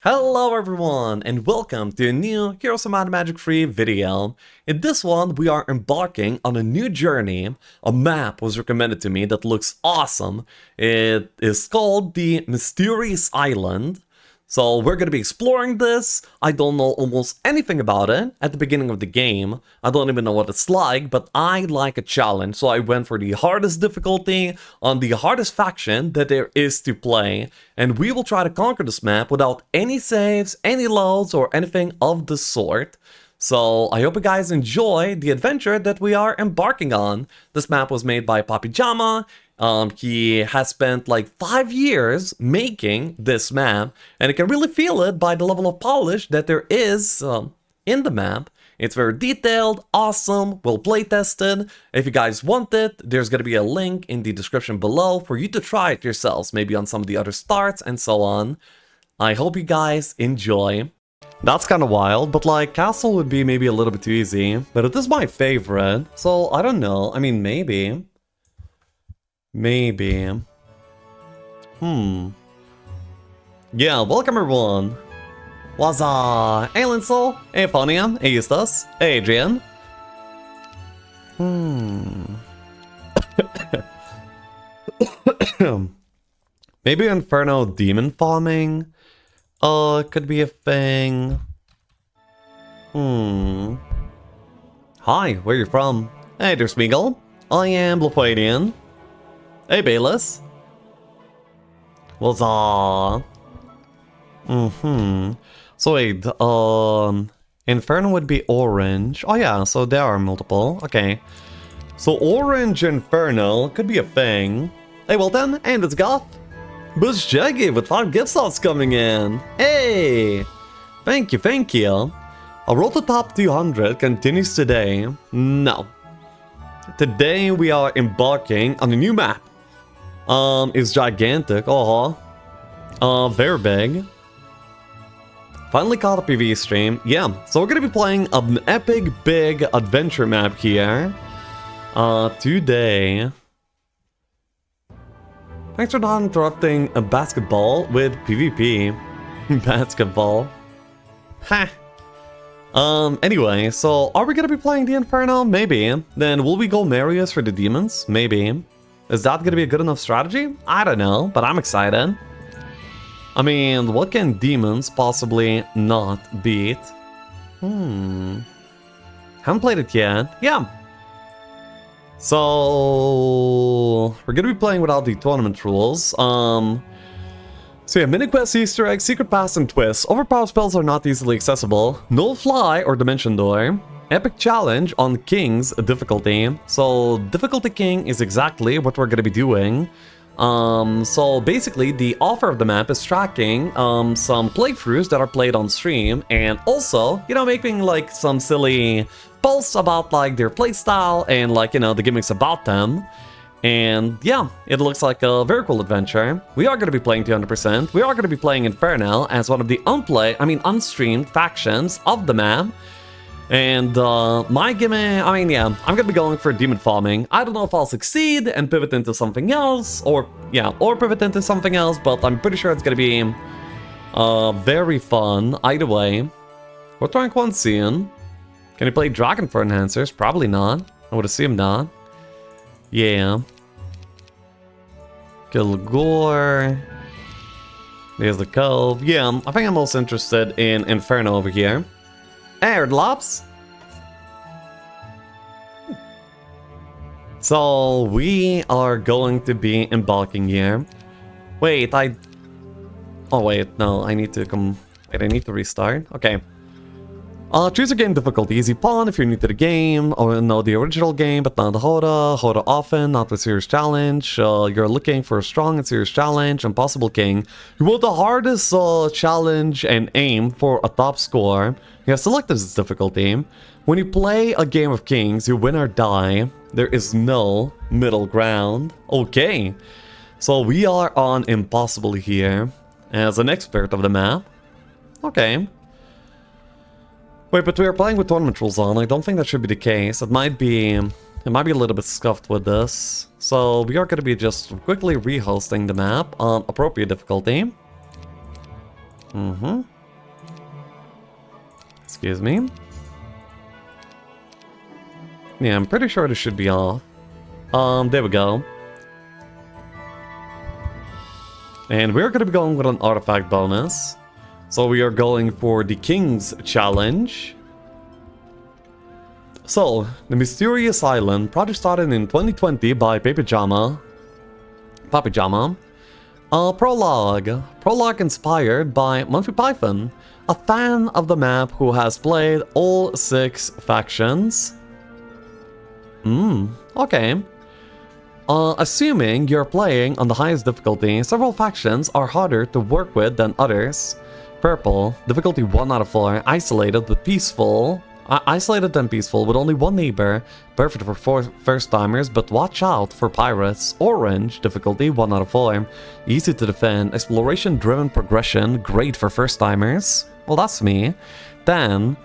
Hello everyone, and welcome to a new Heroes of Might and Magic Free video. In this one, we are embarking on a new journey. A map was recommended to me that looks awesome. It is called the Mysterious Island. So we're gonna be exploring this. I don't know almost anything about it at the beginning of the game. I don't even know what it's like, but I like a challenge. So I went for the hardest difficulty on the hardest faction that there is to play. And we will try to conquer this map without any saves, any loads, or anything of the sort. So I hope you guys enjoy the adventure that we are embarking on. This map was made by Papi Jama. He has spent like 5 years making this map, and you can really feel it by the level of polish that there is in the map. It's very detailed, awesome, well play-tested. If you guys want it, there's gonna be a link in the description below for you to try it yourselves, maybe on some of the other starts and so on. I hope you guys enjoy. That's kind of wild, but like, Castle would be maybe a little bit too easy, but it is my favorite, so I don't know, I mean, maybe. Maybe. Yeah, welcome everyone. What's up? Hey Linsel, hey Fonia, hey Eustace, hey Adrian. Maybe Inferno demon farming? Could be a thing. Hi, where you from? Hey, there's Smeagol. I am Blufadian. Hey, Bayless. What's up? So wait, Inferno would be orange. Oh yeah, so there are multiple. Okay. So orange Inferno could be a thing. Hey, well then, and it's Goth. Bush Jaggy with 5 gift slots coming in. Hey! Thank you, thank you. A road to top 200 continues today. No. Today we are embarking on a new map. It's gigantic. Very big. Finally caught a PvE stream. Yeah, so we're gonna be playing an epic big adventure map here. Today. Thanks for not interrupting a basketball with PvP. Basketball. Ha! Anyway, so are we gonna be playing the Inferno? Maybe. Then will we go Marius for the demons? Maybe. Is that gonna be a good enough strategy? I don't know, but I'm excited. I mean, what can demons possibly not beat? Haven't played it yet. Yeah. So we're gonna be playing without the tournament rules. So yeah, mini quest, Easter egg, secret pass, and twists. Overpowered spells are not easily accessible. No fly or dimension door. Epic challenge on King's difficulty. So difficulty King is exactly what we're gonna be doing. So basically the author of the map is tracking some playthroughs that are played on stream, and also, you know, making like some silly posts about like their playstyle and like, you know, the gimmicks about them. And yeah, it looks like a very cool adventure. We are going to be playing 200%. We are going to be playing Inferno as one of the unstreamed factions of the map. And my gimmick, I mean, yeah, I'm gonna be going for demon farming. I don't know if I'll succeed and pivot into something else, or pivot into something else, but I'm pretty sure it's gonna be very fun either way. What rank 1 seeing? Can you play Dragon for enhancers? Probably not. I would assume not. Yeah. Gilgore. There's the Cove. Yeah, I think I'm most interested in Inferno over here. Airdlops. So we are going to be embarking here. Wait, oh wait, no, I need to wait, I need to restart. Okay. Choose a game difficulty. Easy pawn if you're new to the game, or know the original game, but not the Hoda. Hoda often, not with serious challenge. You're looking for a strong and serious challenge. Impossible King. You want the hardest challenge and aim for a top score. You have select this difficulty. When you play a game of kings, you win or die. There is no middle ground. Okay. So we are on impossible here as an expert of the map. Okay. Wait, but we are playing with tournament rules on. I don't think that should be the case. It might be a little bit scuffed with this. So we are going to be just quickly rehosting the map on appropriate difficulty. Mm-hmm. Excuse me. Yeah, I'm pretty sure this should be off. There we go. And we're gonna be going with an artifact bonus. So we are going for the King's Challenge. So, the Mysterious Island, project started in 2020 by Papijama. Prologue. Prologue inspired by Monty Python, a fan of the map who has played all 6 factions. Okay. Assuming you're playing on the highest difficulty, several factions are harder to work with than others. Purple, difficulty 1 out of 4, isolated but peaceful. Isolated and peaceful with only one neighbor, perfect for first-timers, but watch out for pirates. Orange, difficulty 1 out of 4, easy to defend, exploration-driven progression, great for first-timers. Well, that's me. Then,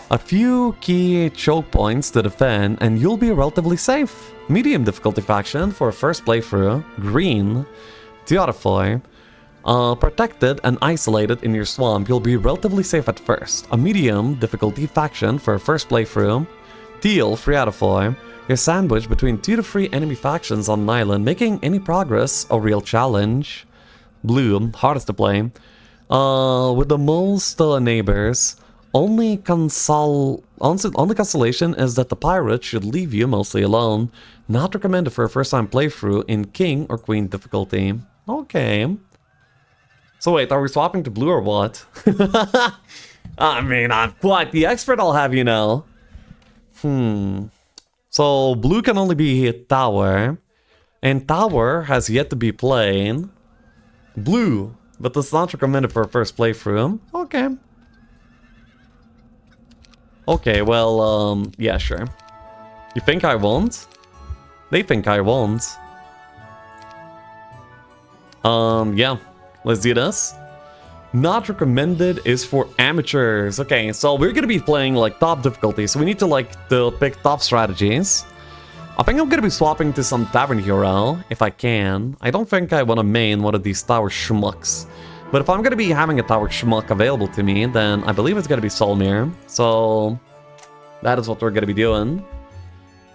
a few key choke points to defend, and you'll be relatively safe. Medium difficulty faction for a first playthrough, green, 2 out of 4. Protected and isolated in your swamp, you'll be relatively safe at first. A medium difficulty faction for a first playthrough, teal, 3 out of 4. You're sandwiched between 2 to 3 enemy factions on an island, making any progress a real challenge. Blue, hardest to play. With the most neighbors, only consolation is that the pirate should leave you mostly alone. Not recommended for a first time playthrough in King or Queen difficulty. Okay. So wait, are we swapping to blue or what? I mean, I'm quite the expert, I'll have you know. So blue can only be hit tower. And tower has yet to be played. Blue, but that's not recommended for a first playthrough. Okay. Okay, well, yeah, sure. You think I won't? They think I won't. Yeah. Let's do this. Not recommended is for amateurs. Okay, so we're gonna be playing like top difficulty, so we need to pick top strategies. I think I'm gonna be swapping to some Tavern Hero, if I can. I don't think I want to main one of these tower schmucks. But if I'm gonna be having a tower schmuck available to me, then I believe it's gonna be Solmir. So that is what we're gonna be doing.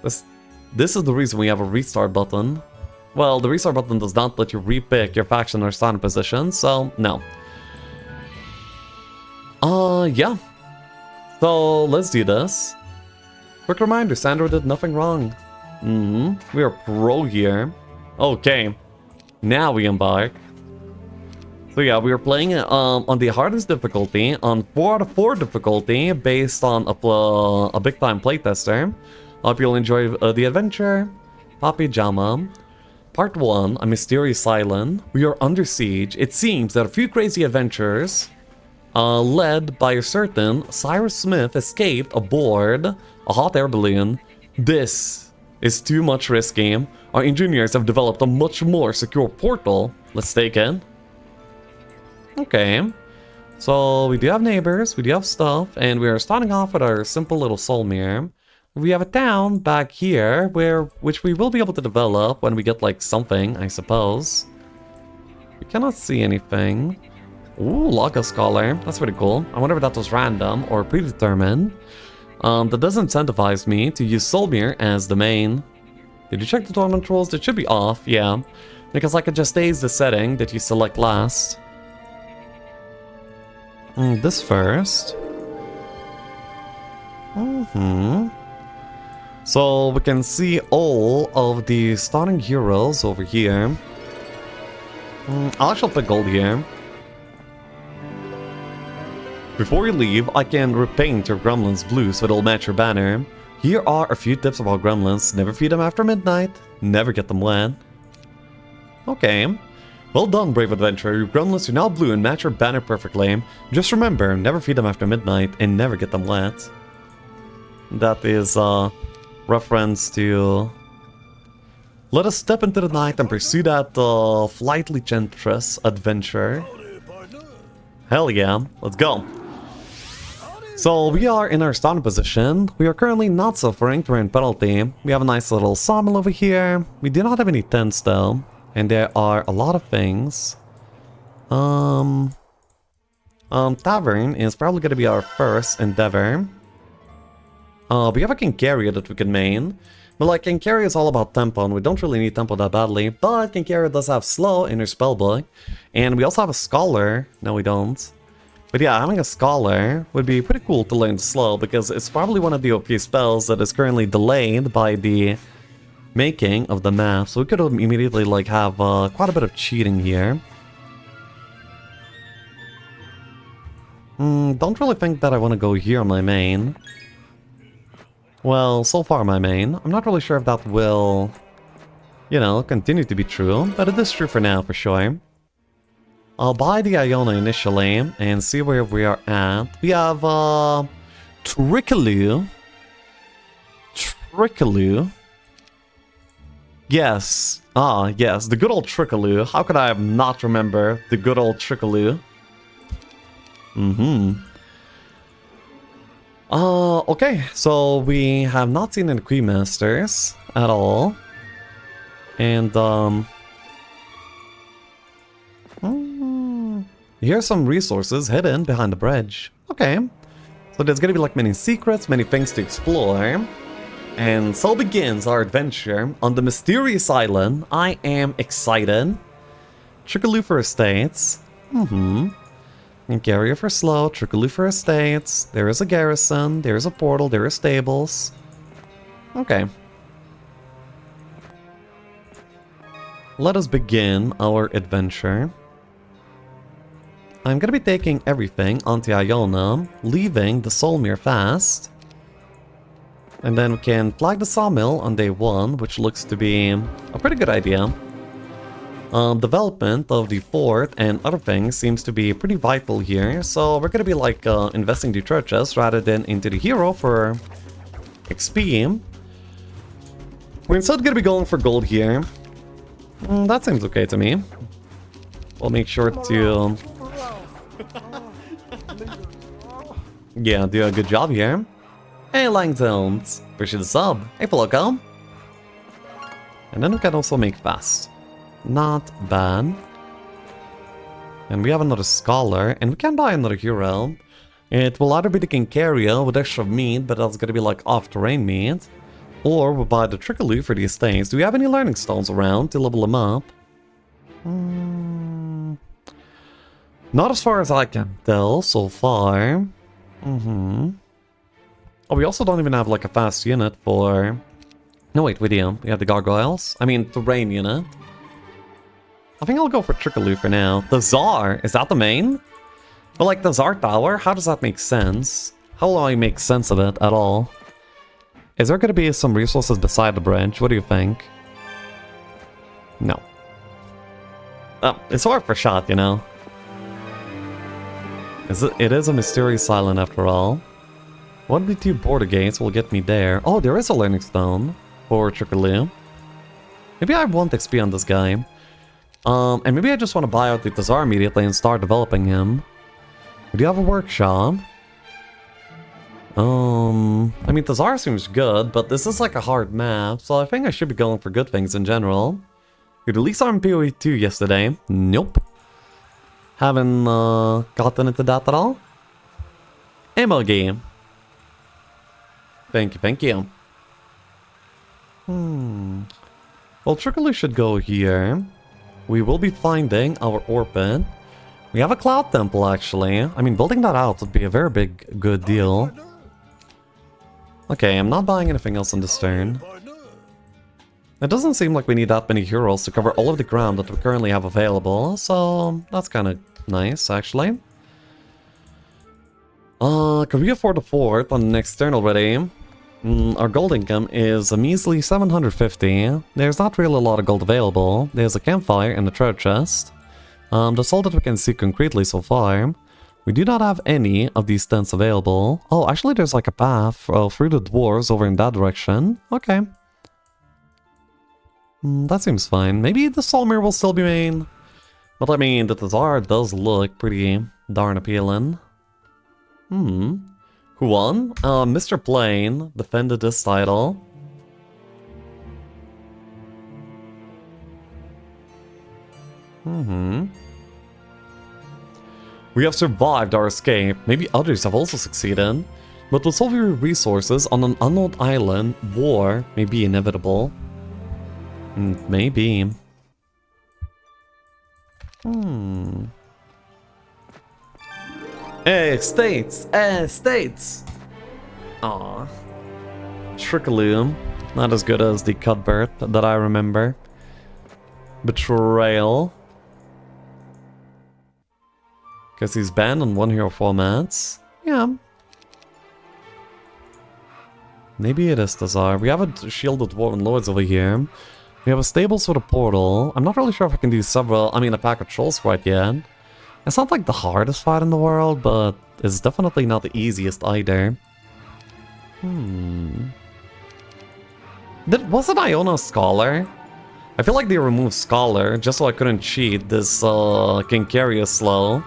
This is the reason we have a restart button. Well, the restart button does not let you repick your faction or starting position, so no. Yeah. So let's do this. Quick reminder, Sandra did nothing wrong. We are pro here. Okay. Now we embark. So yeah, we are playing on the hardest difficulty, on 4 out of 4 difficulty, based on a big time playtester. Hope you'll enjoy the adventure. Papijama. Part 1, A Mysterious Island. We are under siege. It seems that a few crazy adventurers, led by a certain Cyrus Smith, escaped aboard a hot air balloon. This is too much risky. Our engineers have developed a much more secure portal. Let's take it. Okay. So we do have neighbors, we do have stuff, and we are starting off with our simple little Solmir. We have a town back here, which we will be able to develop when we get, like, something, I suppose. We cannot see anything. Ooh, Logos Scholar. That's pretty cool. I wonder if that was random or predetermined. That does incentivize me to use Solmir as the main. Did you check the tournament rules? They should be off, yeah. Because I could just stays the setting that you select last. This first. So we can see all of the starting heroes over here. I'll actually put gold here. Before you leave, I can repaint your gremlins blue so it'll match your banner. Here are a few tips about gremlins. Never feed them after midnight. Never get them wet. Okay. Well done, brave adventurer. Your gremlins are now blue and match your banner perfectly. Just remember, never feed them after midnight and never get them wet. That is, reference to let us step into the night and pursue that flightly gentress adventure. Hell yeah, let's go. So we are in our starting position. We are currently not suffering terrain penalty. We have a nice little sawmill over here. We do not have any tents though, and there are a lot of things. Tavern is probably gonna be our first endeavor. We have a Kincaria that we can main. But like, Kincaria is all about tempo, and we don't really need tempo that badly. But Kincaria does have slow in her spellbook. And we also have a scholar. No, we don't. But yeah, having a scholar would be pretty cool to learn slow, because it's probably one of the OP spells that is currently delayed by the making of the map. So we could immediately like have quite a bit of cheating here. Don't really think that I want to go here on my main. Well, so far my main. I'm not really sure if that will, you know, continue to be true, but it is true for now, for sure. I'll buy the Iona initially and see where we are at. We have, Trickaloo. Trickaloo. Yes. Yes, the good old Trickaloo. How could I not remember the good old Trickaloo? Okay, so we have not seen any Queen Masters at all. And, here's some resources hidden behind the bridge. Okay. So there's gonna be like many secrets, many things to explore. And so begins our adventure on the mysterious island. I am excited. Trickaloo for estates. Kincaria for slow, Trickaloo for estates. There is a garrison, there is a portal, there are stables. Okay. Let us begin our adventure. I'm gonna be taking everything onto Iona, leaving the Solmir fast. And then we can flag the sawmill on day 1, which looks to be a pretty good idea. Development of the fort and other things seems to be pretty vital here, so we're gonna be like investing the churches rather than into the hero for XP. We're instead gonna be going for gold here. That seems okay to me. We'll make sure to... yeah, do a good job here. Hey Langtons, appreciate the sub. Hey Foloco. And then we can also make fast. Not bad. And we have another scholar, and we can buy another hero. It will either be the Kincaria with extra meat, but that's gonna be like off-terrain meat. Or we'll buy the Trickaloo for the estates. Do we have any learning stones around to level them up? Not as far as I can tell so far. Oh, we also don't even have like a fast unit for... No wait, we do. We have the gargoyles. I mean, terrain unit. I think I'll go for Trickaloo for now. The Tsar! Is that the main? But like the Tsar Tower? How does that make sense? How will I make sense of it at all? Is there gonna be some resources beside the bridge? What do you think? No. Oh, it's worth a shot, you know. It is a mysterious island after all. One of the 2 border gates will get me there. Oh, there is a learning stone for Trickaloo. Maybe I want XP on this guy. And maybe I just want to buy out the Tsar immediately and start developing him. Do you have a workshop? I mean, Tsar seems good, but this is like a hard map, so I think I should be going for good things in general. We released our PoE 2 yesterday. Nope. Haven't gotten into that at all. Emoji. Thank you, thank you. Well, Trickaloo should go here. We will be finding our orbit. We have a cloud temple, actually. I mean, building that out would be a very good deal. Okay, I'm not buying anything else on this turn. It doesn't seem like we need that many heroes to cover all of the ground that we currently have available, so that's kind of nice, actually. Can we afford a fort on the next turn already? Our gold income is a measly 750. There's not really a lot of gold available. There's a campfire and a treasure chest. That's all that we can see concretely so far. We do not have any of these tents available. Oh, actually there's like a path through the dwarves over in that direction. Okay. That seems fine. Maybe the Solmir will still be main. But I mean, the Tsar does look pretty darn appealing. Who won? Mr. Plain defended this title. We have survived our escape. Maybe others have also succeeded. But with so few resources on an unknown island, war may be inevitable. Maybe. Hey, states! Hey, states! Aww. Trickaloom. Not as good as the Cuthbert that I remember. Betrayal. Guess he's banned on one hero formats. Yeah. Maybe it is Tazar. We have a shielded Dwarven Lords over here. We have a stable sort of portal. I'm not really sure if I can do a pack of trolls quite yet. It's not like the hardest fight in the world, but it's definitely not the easiest either. Wasn't Iona a Scholar? I feel like they removed Scholar just so I couldn't cheat this Kinkarius slow.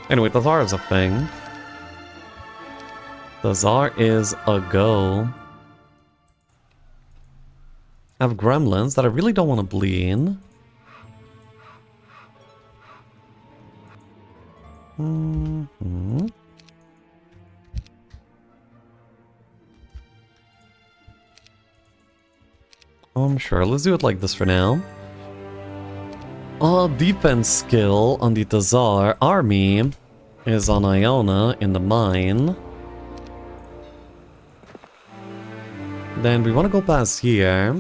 Anyway, Tazar is a thing. Tazar is a go. I have gremlins that I really don't want to bleed. Sure, let's do it like this for now. Defense skill on the Tazar army is on Iona in the mine. Then we want to go past here.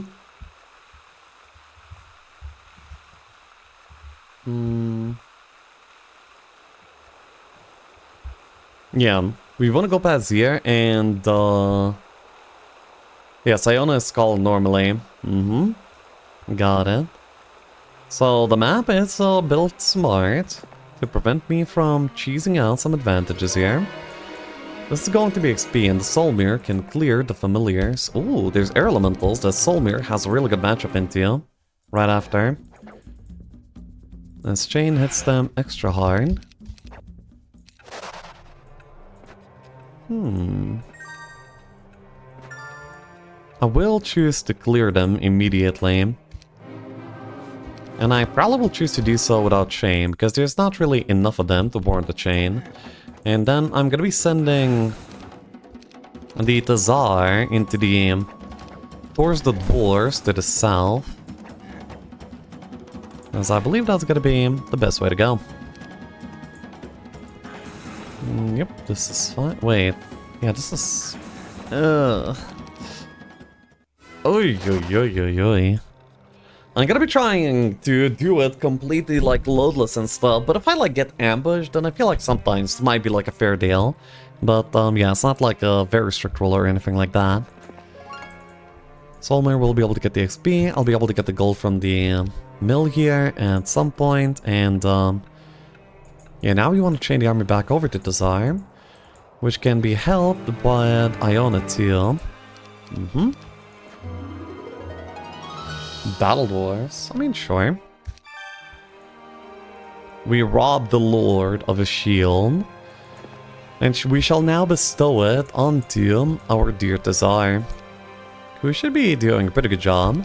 Yeah, we want to go past here and yes, Iona is called normally. Got it. So the map is built smart to prevent me from cheesing out some advantages here. This is going to be XP, and the Soul Mirror can clear the familiars. Ooh, there's air elementals that Soul Mirror has a really good matchup into. Right after. As Chain hits them extra hard. I will choose to clear them immediately. And I probably will choose to do so without Chain, because there's not really enough of them to warrant the Chain. And then I'm gonna be sending the Tazar into towards the dwarves to the south. As I believe that's gonna be the best way to go. Yep, this is fine. Wait. Yeah, this is... Oy, oy, oy, oy, oy. I'm gonna be trying to do it completely like loadless and stuff, but if I like get ambushed, then I feel like sometimes it might be like a fair deal. But yeah, it's not like a very strict rule or anything like that. Solmir will be able to get the XP, I'll be able to get the gold from the mill here at some point, and yeah, now we want to chain the army back over to Tazar, which can be helped by Iona too. Battle Dwarves? I mean, sure. We robbed the Lord of his shield, and we shall now bestow it onto our dear Tazar, who should be doing a pretty good job.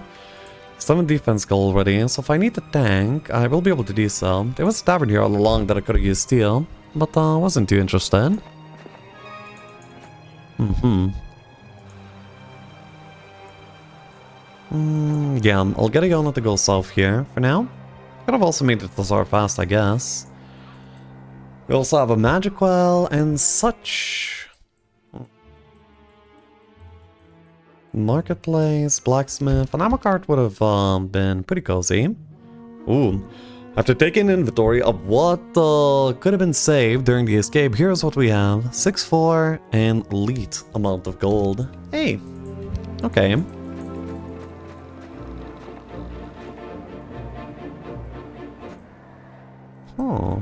7 defense goal already, so if I need to tank, I will be able to do so. There was a tavern here all along that I could have used too, but I wasn't too interested. Yeah, I'll get Iona to go south here for now. Could have also made it Tazar fast, I guess. We also have a magic well and such. Marketplace, blacksmith, an ammo cart would have been pretty cozy. Ooh. After taking inventory of what could have been saved during the escape, here's what we have. 6-4 and elite amount of gold. Hey. Okay. Oh.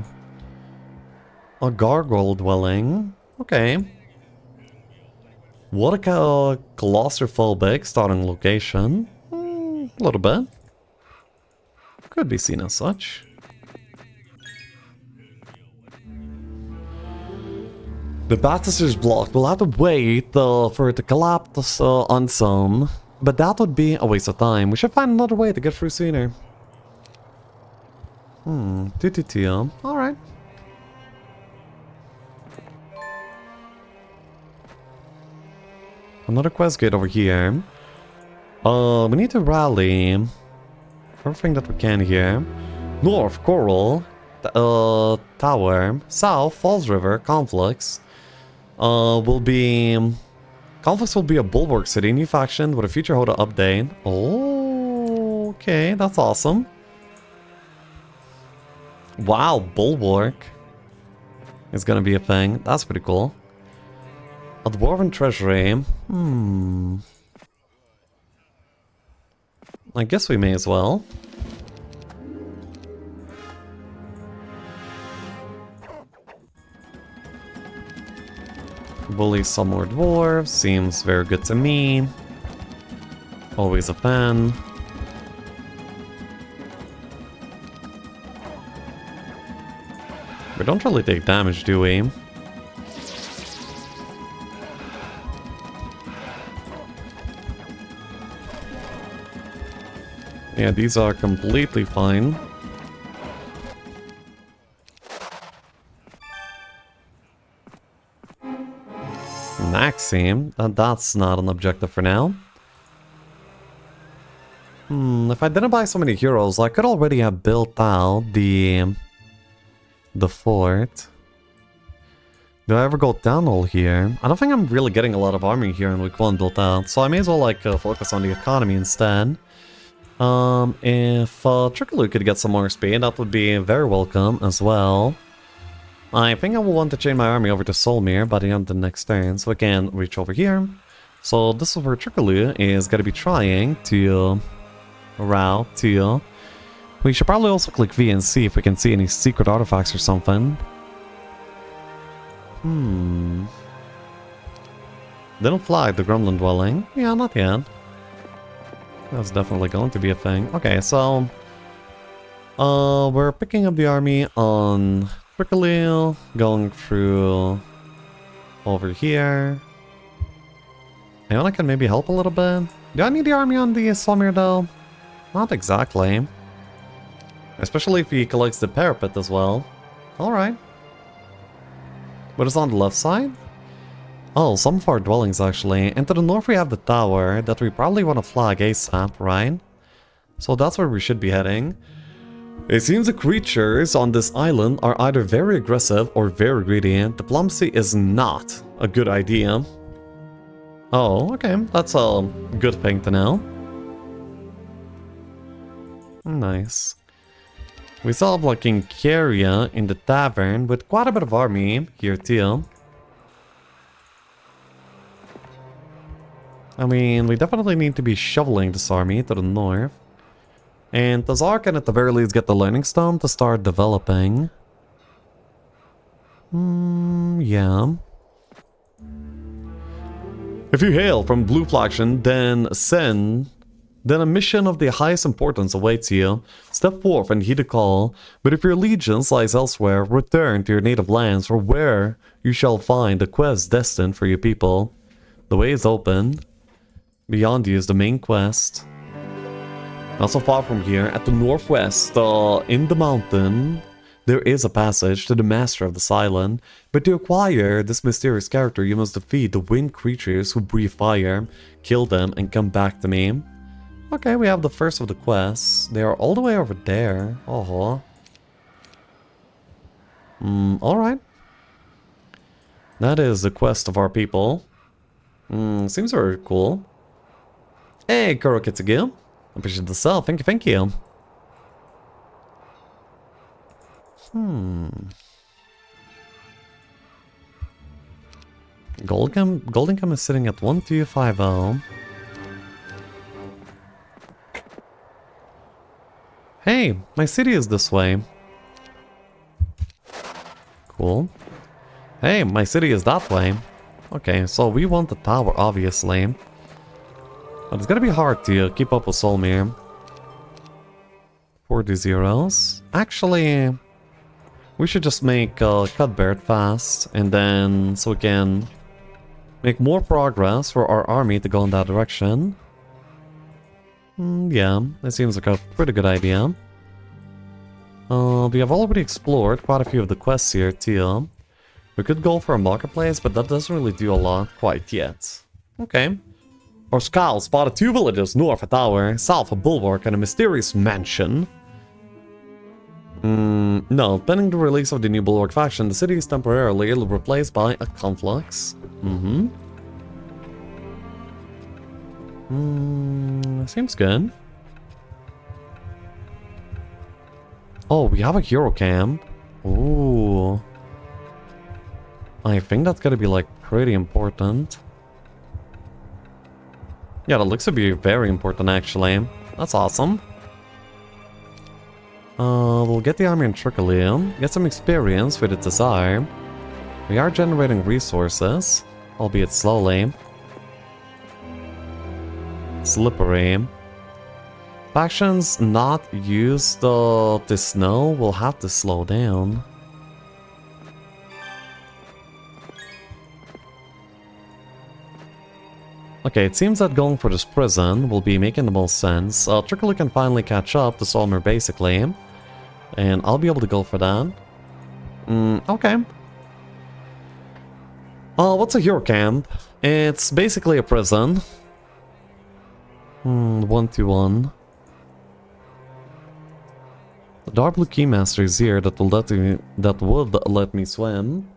A gargoyle dwelling. Okay. What a claustrophobic starting location. A little bit. Could be seen as such. The Baptist is blocked. We'll have to wait for it to collapse on some. But that would be a waste of time. We should find another way to get through sooner. 222. Alright. Another quest gate over here. We need to rally everything that we can here. North, Coral, Tower. South, Falls River, Conflicts. Conflicts will be a Bulwark City, new faction with a future Hoda update. Oh, okay, that's awesome. Wow, Bulwark is gonna be a thing. That's pretty cool. A Dwarven Treasury. I guess we may as well. Bully some more dwarves. Seems very good to me. Always a fan. We don't really take damage, do we? Yeah, these are completely fine. Maxim, that's not an objective for now. If I didn't buy so many heroes, I could already have built out the fort. Do I ever go down all here? I don't think I'm really getting a lot of army here in week 1 built out, so I may as well like focus on the economy instead. If Trickaloo could get some more speed, that would be very welcome as well. I think I will want to chain my army over to Solmir by the end of the next turn, so I can reach over here. So this is where Trickaloo is going to be trying to route to. We should probably also click V and see if we can see any secret artifacts or something. Didn't flag the Gremlin Dwelling. Yeah, not yet. That's definitely going to be a thing. Okay, so we're picking up the army on Trickaloo, going through over here. Iona can maybe help a little bit. Do I need the army on the Solmir though? Not exactly. Especially if he collects the parapet as well. Alright. What is on the left side? Oh, some of our dwellings actually. And to the north we have the tower that we probably want to flag ASAP, right? So that's where we should be heading. It seems the creatures on this island are either very aggressive or very greedy. Diplomacy is not a good idea. Oh, okay. That's a good thing to know. Nice. We still have like King Caria in the tavern with quite a bit of army here too. I mean, we definitely need to be shoveling this army to the north. And Tazar can at the very least get the Learning Stone to start developing. Yeah. If you hail from Blue Faction, then a mission of the highest importance awaits you. Step forth and heed the call, but if your allegiance lies elsewhere, return to your native lands for where you shall find the quest destined for your people. The way is open. Beyond you is the main quest. Not so far from here, at the northwest, in the mountain, there is a passage to the master of this island. But to acquire this mysterious character, you must defeat the wind creatures who breathe fire, kill them, and come back to me. Okay, we have the first of the quests. They are all the way over there. Oh. Alright. That is the quest of our people. Seems very cool. Hey, Kurokitsugu. Appreciate the sell. Thank you, thank you. Goldincum is sitting at 1250. Hey, my city is this way. Cool. Hey, my city is that way. Okay, so we want the tower, obviously. But it's gonna be hard to keep up with Solmir. 40 zeros. Actually, we should just make Cuthbert fast, and then so we can make more progress for our army to go in that direction. Yeah, that seems like a pretty good idea. We have already explored quite a few of the quests here too. We could go for a marketplace, but that doesn't really do a lot quite yet. Okay. Our scouts spotted 2 villages north of a tower, south of a bulwark, and a mysterious mansion. No, pending the release of the new bulwark faction, the city is temporarily replaced by a conflux. Seems good. Oh, we have a hero camp. Ooh. I think that's gonna be like pretty important. Yeah, that looks to be very important actually. That's awesome. We'll get the army in Tricolium, get some experience with its desire. We are generating resources, albeit slowly. Slippery. Factions not used to snow will have to slow down. Okay, it seems that going for this prison will be making the most sense. Tricoli can finally catch up to Solmer basically. And I'll be able to go for that. Okay. What's a hero camp? It's basically a prison. 1-2-1. The dark blue keymaster is here that would let me swim.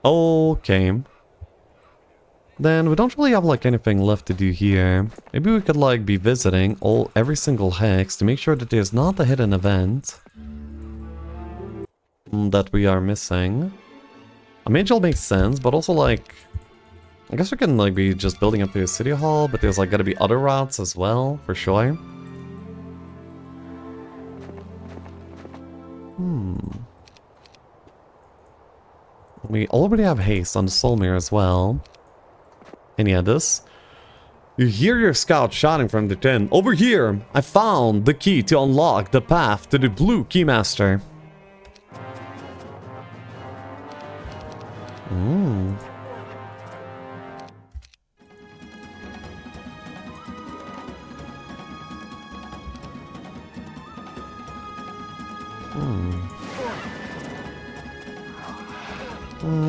Okay. Then we don't really have like anything left to do here. Maybe we could like be visiting every single hex to make sure that there's not a hidden event that we are missing. A mage makes sense, but also like I guess we can like be just building up to a city hall, but there's like gotta be other routes as well, for sure. We already have haste on the Solmir as well. And yeah, this. You hear your scout shouting from the tent. Over here! I found the key to unlock the path to the blue keymaster.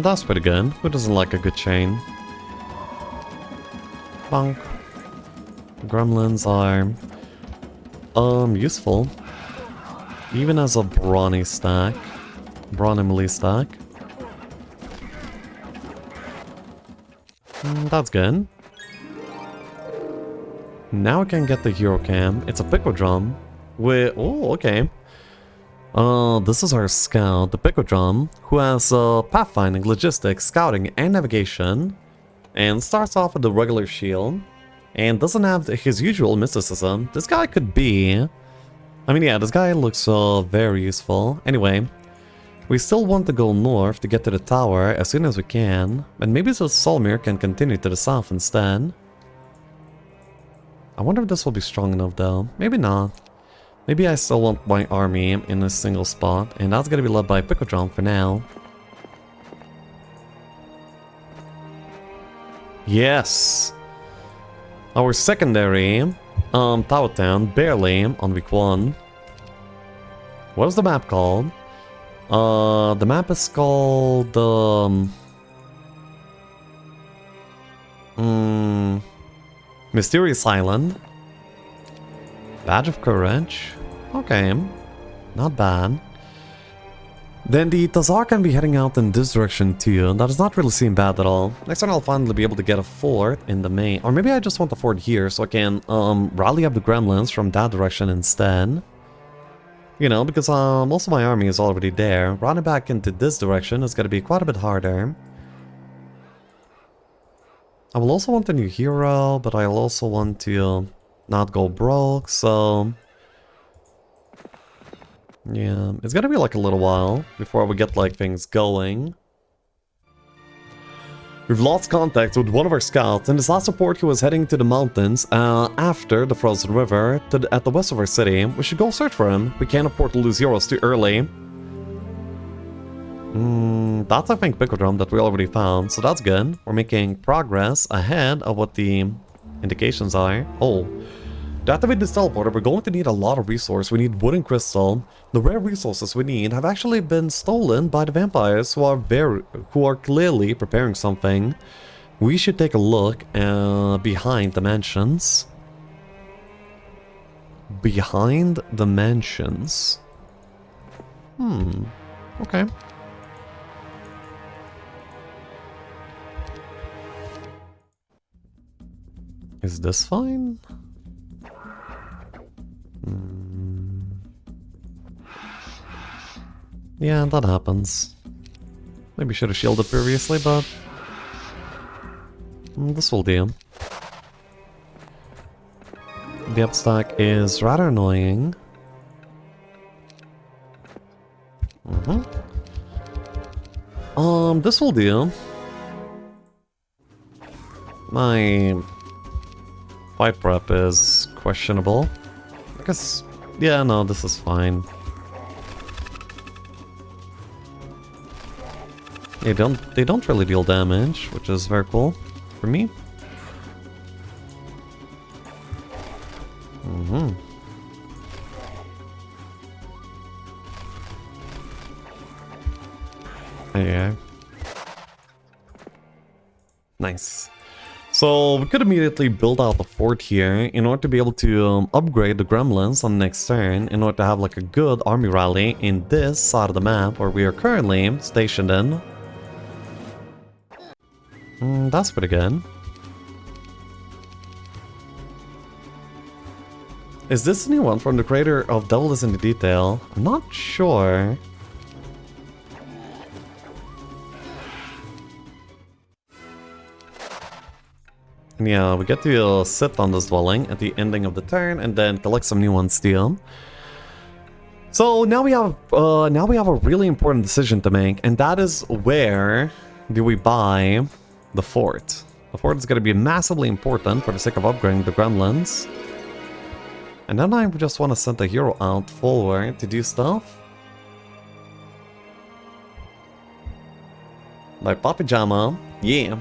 That's pretty good. Who doesn't like a good chain? Bonk. Gremlins are useful. Even as a brawny stack. Brawny melee stack. That's good. Now we can get the hero camp. It's a picodrum. Oh, okay. This is our scout, the picodrum, who has pathfinding, logistics, scouting, and navigation. And starts off with the regular shield. And doesn't have his usual mysticism. This guy could be... I mean, yeah, this guy looks very useful. Anyway, we still want to go north to get to the tower as soon as we can. And maybe so Solmir can continue to the south instead. I wonder if this will be strong enough though. Maybe not. Maybe I still want my army in a single spot. And that's gonna be led by Picodron for now. Yes! Our secondary Tower Town, barely, on week 1. What is the map called? The map is called... Mysterious Island. Badge of Courage. Okay. Not bad. Then the Tazar can be heading out in this direction too. That does not really seem bad at all. Next time I'll finally be able to get a fort in the main. Or maybe I just want the fort here so I can rally up the gremlins from that direction instead. You know, because most of my army is already there. Running back into this direction is going to be quite a bit harder. I will also want a new hero, but I'll also want to not go broke, so... yeah, it's gonna be like a little while before we get like things going. We've lost contact with one of our scouts, and his last report he was heading to the mountains after the frozen river at the west of our city. We should go search for him. We can't afford to lose heroes too early. That's I think Picodrome that we already found, so that's good. We're making progress ahead of what the indications are. Oh, To activate this teleporter, we're going to need a lot of resource. We need wood and crystal. The rare resources we need have actually been stolen by the vampires who are clearly preparing something. We should take a look behind the mansions. Behind the mansions. Okay. Is this fine? Yeah, that happens. Maybe should have shielded previously, but this will do. The upstack is rather annoying. This will do. My fight prep is questionable. I guess, yeah, no, this is fine. They don't really deal damage, which is very cool for me. Yeah. Nice. So we could immediately build out the fort here in order to be able to upgrade the gremlins on the next turn in order to have like a good army rally in this side of the map where we are currently stationed in. That's pretty good. Is this a new one from the creator of Devil is in the Detail? I'm not sure. And yeah, we get to sit on this dwelling at the ending of the turn and then collect some new ones too. So now we have a really important decision to make, and that is where do we buy the fort? The fort is going to be massively important for the sake of upgrading the gremlins. And then I just want to send a hero out forward to do stuff. Like Papajama, yeah.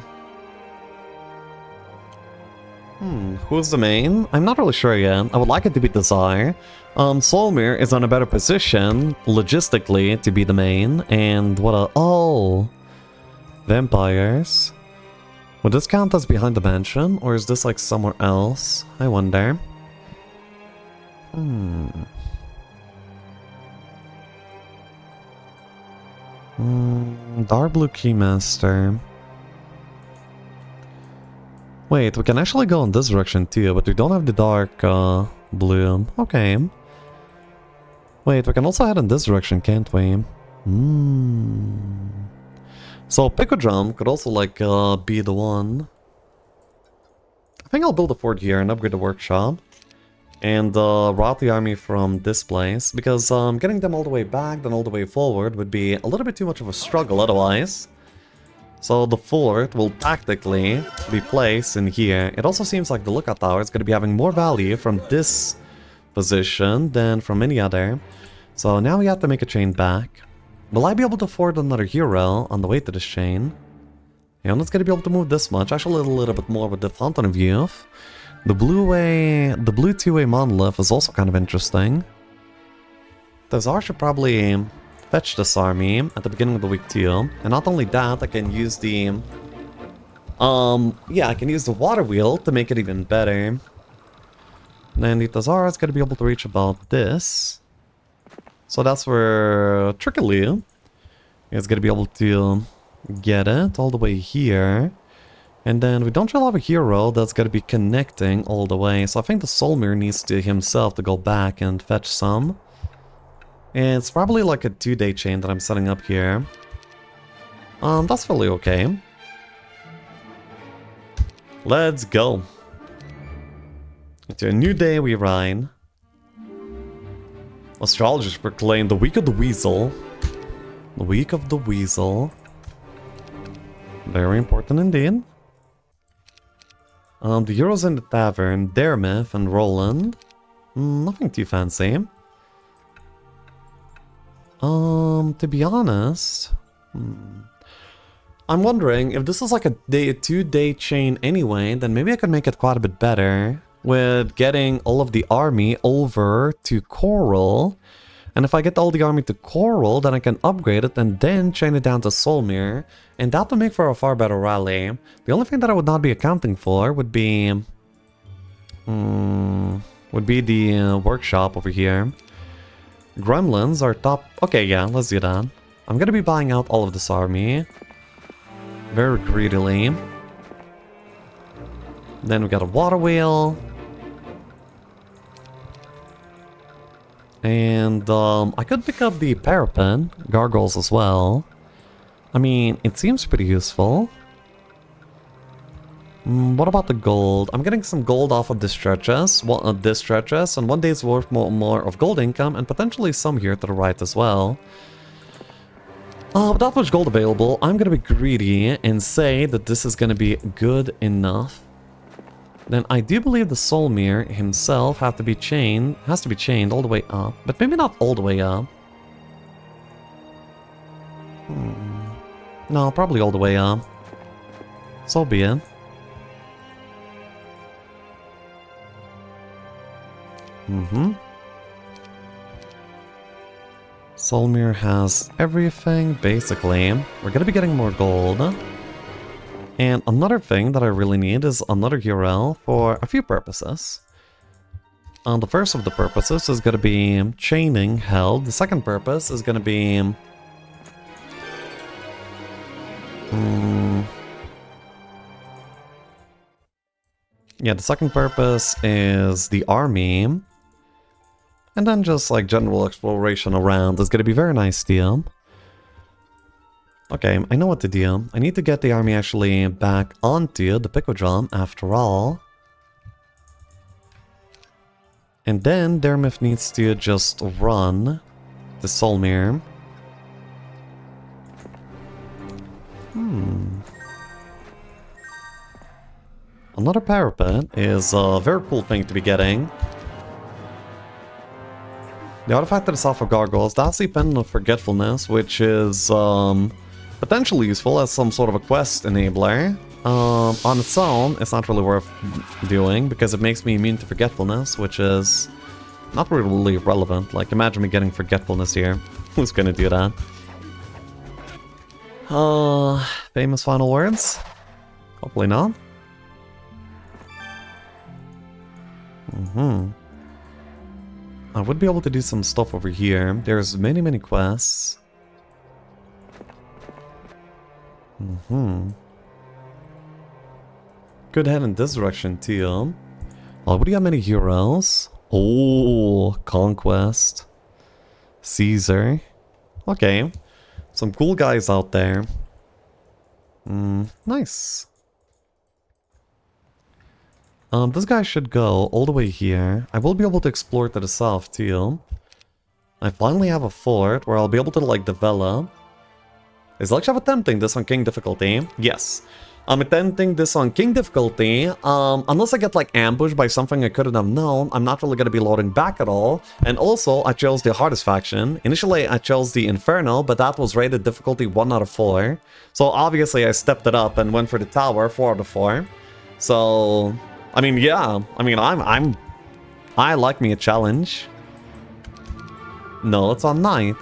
Who's the main? I'm not really sure yet. I would like it to be Desire. Solmir is on a better position, logistically, to be the main. And what a... Oh! Vampires. Would this count as behind the mansion? Or is this like somewhere else? I wonder. Dark Blue Keymaster. Wait, we can actually go in this direction too, but we don't have the dark blue. Okay. Wait, we can also head in this direction, can't we? So Picodrum could also like be the one. I think I'll build a fort here and upgrade the workshop. And route the army from this place, because getting them all the way back, then all the way forward would be a little bit too much of a struggle otherwise. So the fort will tactically be placed in here. It also seems like the lookout tower is going to be having more value from this position than from any other. So now we have to make a chain back. Will I be able to afford another hero on the way to this chain? Yeah, I'm not going to be able to move this much. Actually, a little bit more with the Fountain of Youth. The blue two-way monolith is also kind of interesting. Tazar should probably fetch this army at the beginning of the week too. And not only that, I can use the... yeah, I can use the water wheel to make it even better. And the Tazar is going to be able to reach about this. So that's where Trickaloo is going to be able to get it all the way here. And then we don't really have a hero that's going to be connecting all the way. So I think the Solmir needs to himself to go back and fetch some. And it's probably like a 2-day chain that I'm setting up here. That's really okay. Let's go. Into a new day we ride. Astrologers proclaim the week of the weasel. The week of the weasel. Very important indeed. The heroes in the tavern, Dermith and Roland. Nothing too fancy. To be honest... I'm wondering, if this is like a 2-day chain anyway, then maybe I could make it quite a bit better. with getting all of the army over to Coral. And if I get all the army to Coral, then I can upgrade it and then chain it down to Solmir. And that would make for a far better rally. The only thing that I would not be accounting for would be... the workshop over here. Gremlins are top... Okay, yeah, let's do that. I'm gonna be buying out all of this army. Very greedily. Then we got a water wheel. And I could pick up the parapet, gargoyles as well. I mean, it seems pretty useful. What about the gold? I'm getting some gold off of distress, and 1 day's worth more of gold income, and potentially some here to the right as well. With that much gold available, I'm gonna be greedy and say that this is gonna be good enough. Then I do believe the Solmir himself has to be chained all the way up, but maybe not all the way up. No, probably all the way up. So be it. Solmir has everything, basically. We're gonna be getting more gold. And another thing that I really need is another hero for a few purposes. The first of the purposes is gonna be chaining held. The second purpose is gonna be... yeah, the second purpose is the army. And then just like general exploration around is gonna be very nice deal. Okay, I know what to do. I need to get the army actually back onto the Picodrome after all. And then Dermif needs to just run the Solmir. Another parapet is a very cool thing to be getting. The artifact that is off of gargoyles, that's the Pendant of Forgetfulness, which is potentially useful as some sort of a quest enabler. On its own, it's not really worth doing because it makes me immune to forgetfulness, which is not really relevant. Like, imagine me getting forgetfulness here. Who's gonna do that? Famous final words? Hopefully not. I would be able to do some stuff over here. There's many quests. Could head in this direction too. Would you have many heroes? Oh, Conquest. Caesar. Okay. Some cool guys out there. Nice. This guy should go all the way here. I will be able to explore to the south too. I finally have a fort where I'll be able to like develop. Is Lakshava attempting this on King difficulty? Yes. I'm attempting this on King difficulty. Unless I get like ambushed by something I couldn't have known, I'm not really going to be loading back at all. And also, I chose the hardest faction. Initially, I chose the Inferno, but that was rated difficulty 1 out of 4. So obviously, I stepped it up and went for the tower 4 out of 4. So... I mean, yeah. I mean, I like me a challenge. No, it's on Knight.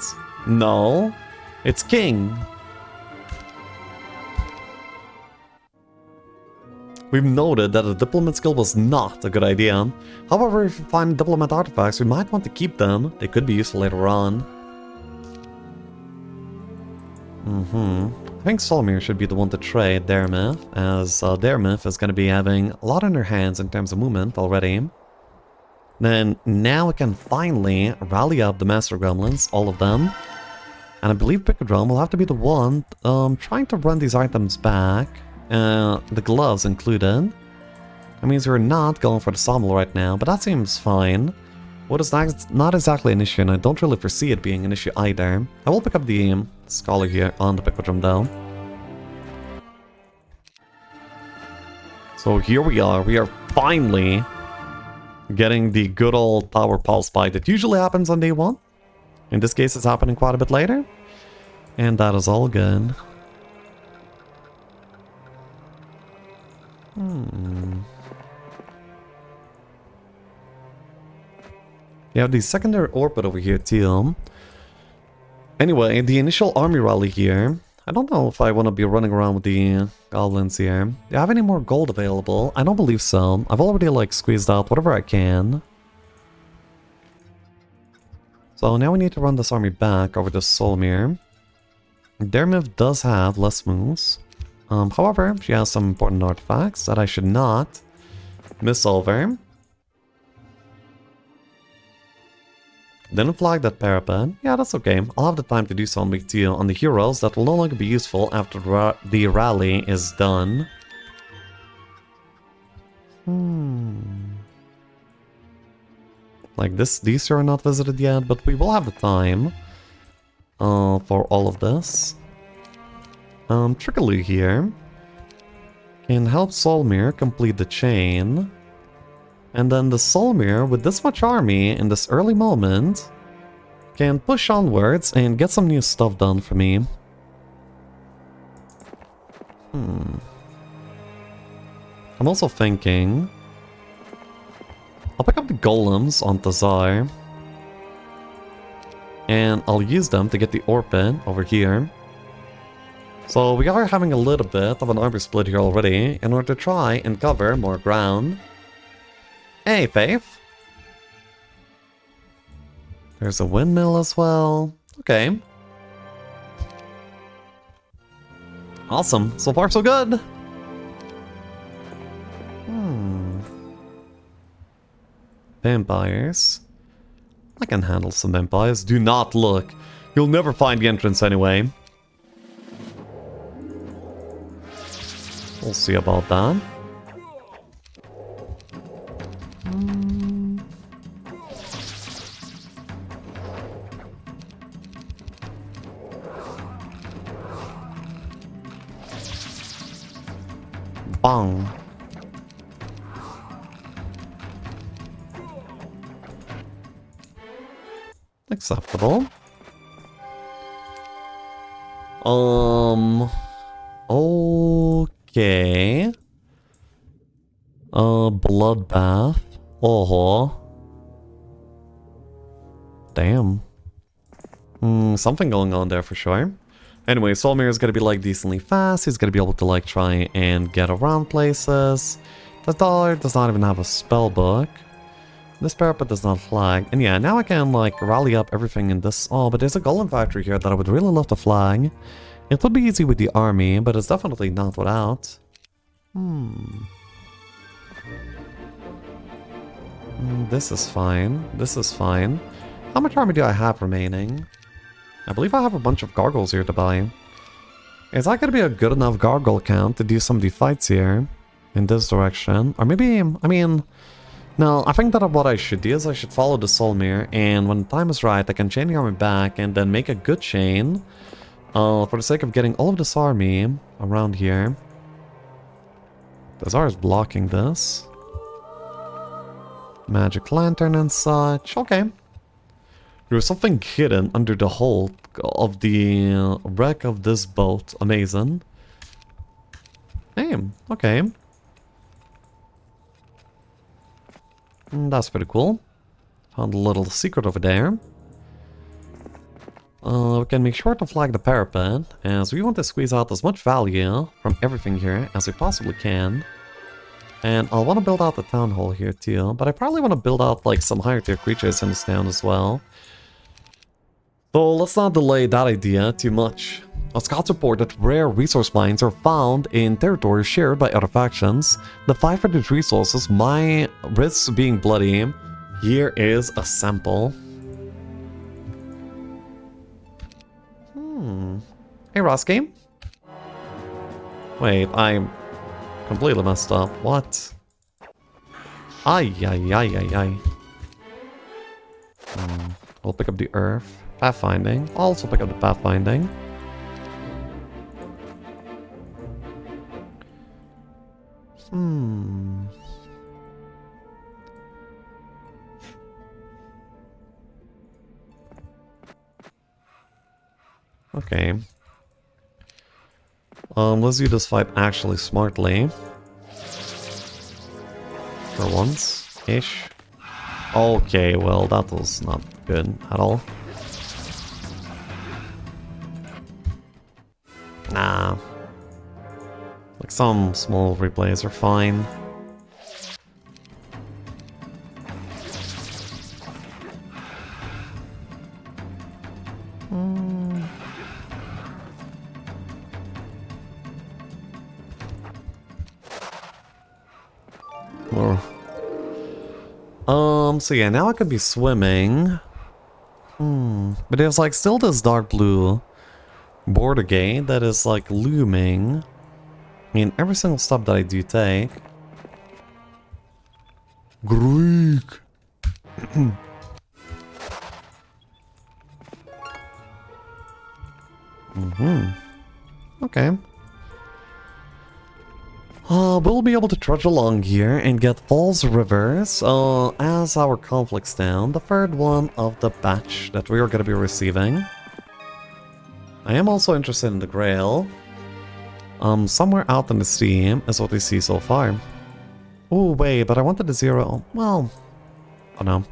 No, it's King. We've noted that a diplomat skill was not a good idea. However, if you find diplomat artifacts, we might want to keep them. They could be useful later on. I think Solmir should be the one to trade Dermif, as Dermif is going to be having a lot in her hands in terms of movement already. Then now we can finally rally up the Master Gremlins, all of them. And I believe Picodrome will have to be the one trying to run these items back, the gloves included. That means we're not going for the sawmill right now, but that seems fine. What is not exactly an issue, and I don't really foresee it being an issue either. I will pick up the Scholar here on the Picodrome though. So here we are finally getting the good old power pulse spike that usually happens on day 1. In this case it's happening quite a bit later. And that is all good. You have the secondary orbit over here too. Anyway, the initial army rally here. I don't know if I want to be running around with the goblins here. Do you have any more gold available? I don't believe so. I've already like squeezed out whatever I can. So now we need to run this army back over to Solmir. Dermif does have less moves. However, she has some important artifacts that I should not miss over. Didn't flag that parapet. Yeah, that's okay. I'll have the time to do something to you on the heroes that will no longer be useful after the rally is done. Like this, these two are not visited yet, but we will have the time for all of this. Trickaloo here can help Solmir complete the chain. And then the Solmir, with this much army in this early moment, can push onwards and get some new stuff done for me. I'm also thinking I'll pick up the golems on Tazar. And I'll use them to get the orbit over here. So we are having a little bit of an armor split here already in order to try and cover more ground. Hey, Faith. There's a windmill as well. Okay. Awesome. So far, so good. Vampires. I can handle some vampires. Do not look. You'll never find the entrance anyway. We'll see about that. Bang. Acceptable. Okay. Bloodbath. Oh. Damn. Something going on there for sure. Anyway, Solmir is gonna be like decently fast. He's gonna be able to like try and get around places. The dollar does not even have a spell book. This parapet does not flag. And yeah, now I can like rally up everything in this. Oh, but there's a golem factory here that I would really love to flag. It would be easy with the army, but it's definitely not without. This is fine. This is fine. How much army do I have remaining? I believe I have a bunch of gargoyles here to buy. Is that going to be a good enough gargoyle count to do some of the fights here? In this direction? Or maybe, I mean... No, I think that what I should do is I should follow the Solmir, and when the time is right, I can chain the army back and then make a good chain. For the sake of getting all of this army around here. Tazar is blocking this. Magic lantern and such. Okay. There's something hidden under the hull of the wreck of this boat. Amazing. Hey, okay. That's pretty cool. Found a little secret over there. We can make sure to flag the parapet, as we want to squeeze out as much value from everything here as we possibly can. And I'll want to build out the town hall here too, but I probably want to build out like some higher tier creatures in this town as well. So let's not delay that idea too much. Our scouts report that rare resource mines are found in territories shared by other factions. The 500 resources might risk being bloody. Here is a sample. Hey, Roski. Wait, I'm completely messed up. What? Ay, ay, ay, ay, ay. We'll pick up the earth. Pathfinding. I'll also pick up the pathfinding. Okay. Let's do this fight actually smartly. For once, ish. Okay, well, that was not good at all. Nah. Like, some small replays are fine. So yeah, now I could be swimming. But there's like still this dark blue border gate that is like looming. I mean, every single step that I do take. Greek. Okay. We'll be able to trudge along here and get Falls Rivers as our conflicts down, the third one of the batch that we are going to be receiving. I am also interested in the Grail. Somewhere out in the sea is what we see so far. Oh wait, but I wanted the zero. Well, I don't know.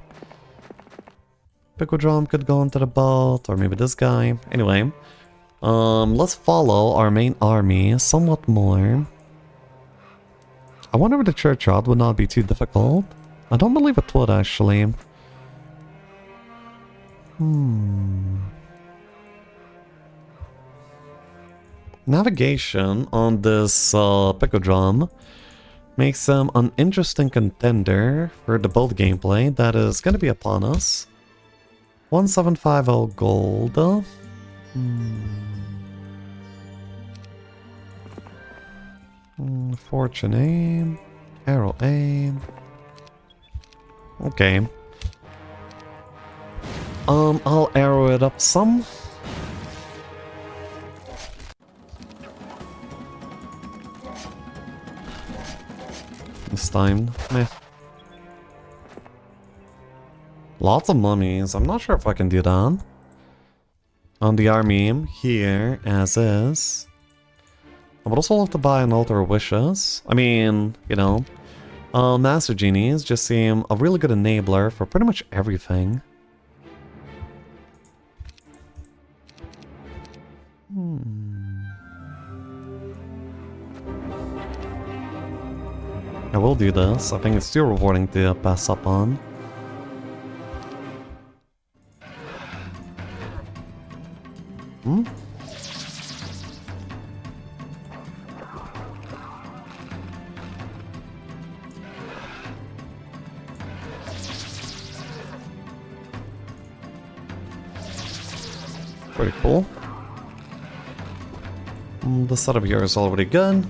Picodrum could go into the boat, or maybe this guy. Anyway, let's follow our main army somewhat more. I wonder if the churchyard would not be too difficult. I don't believe it would, actually. Navigation on this Picodrum makes them an interesting contender for the boat gameplay that is going to be upon us. 1750 gold. Fortune aim, arrow aim. Okay. I'll arrow it up some. This time, meh. Lots of mummies. I'm not sure if I can do that. On the army here, as is. I would also love to buy an Altar of Wishes. I mean, you know, Master Genies just seem a really good enabler for pretty much everything. I will do this. I think it's still rewarding to pass up on. Pretty cool. The setup here is already good.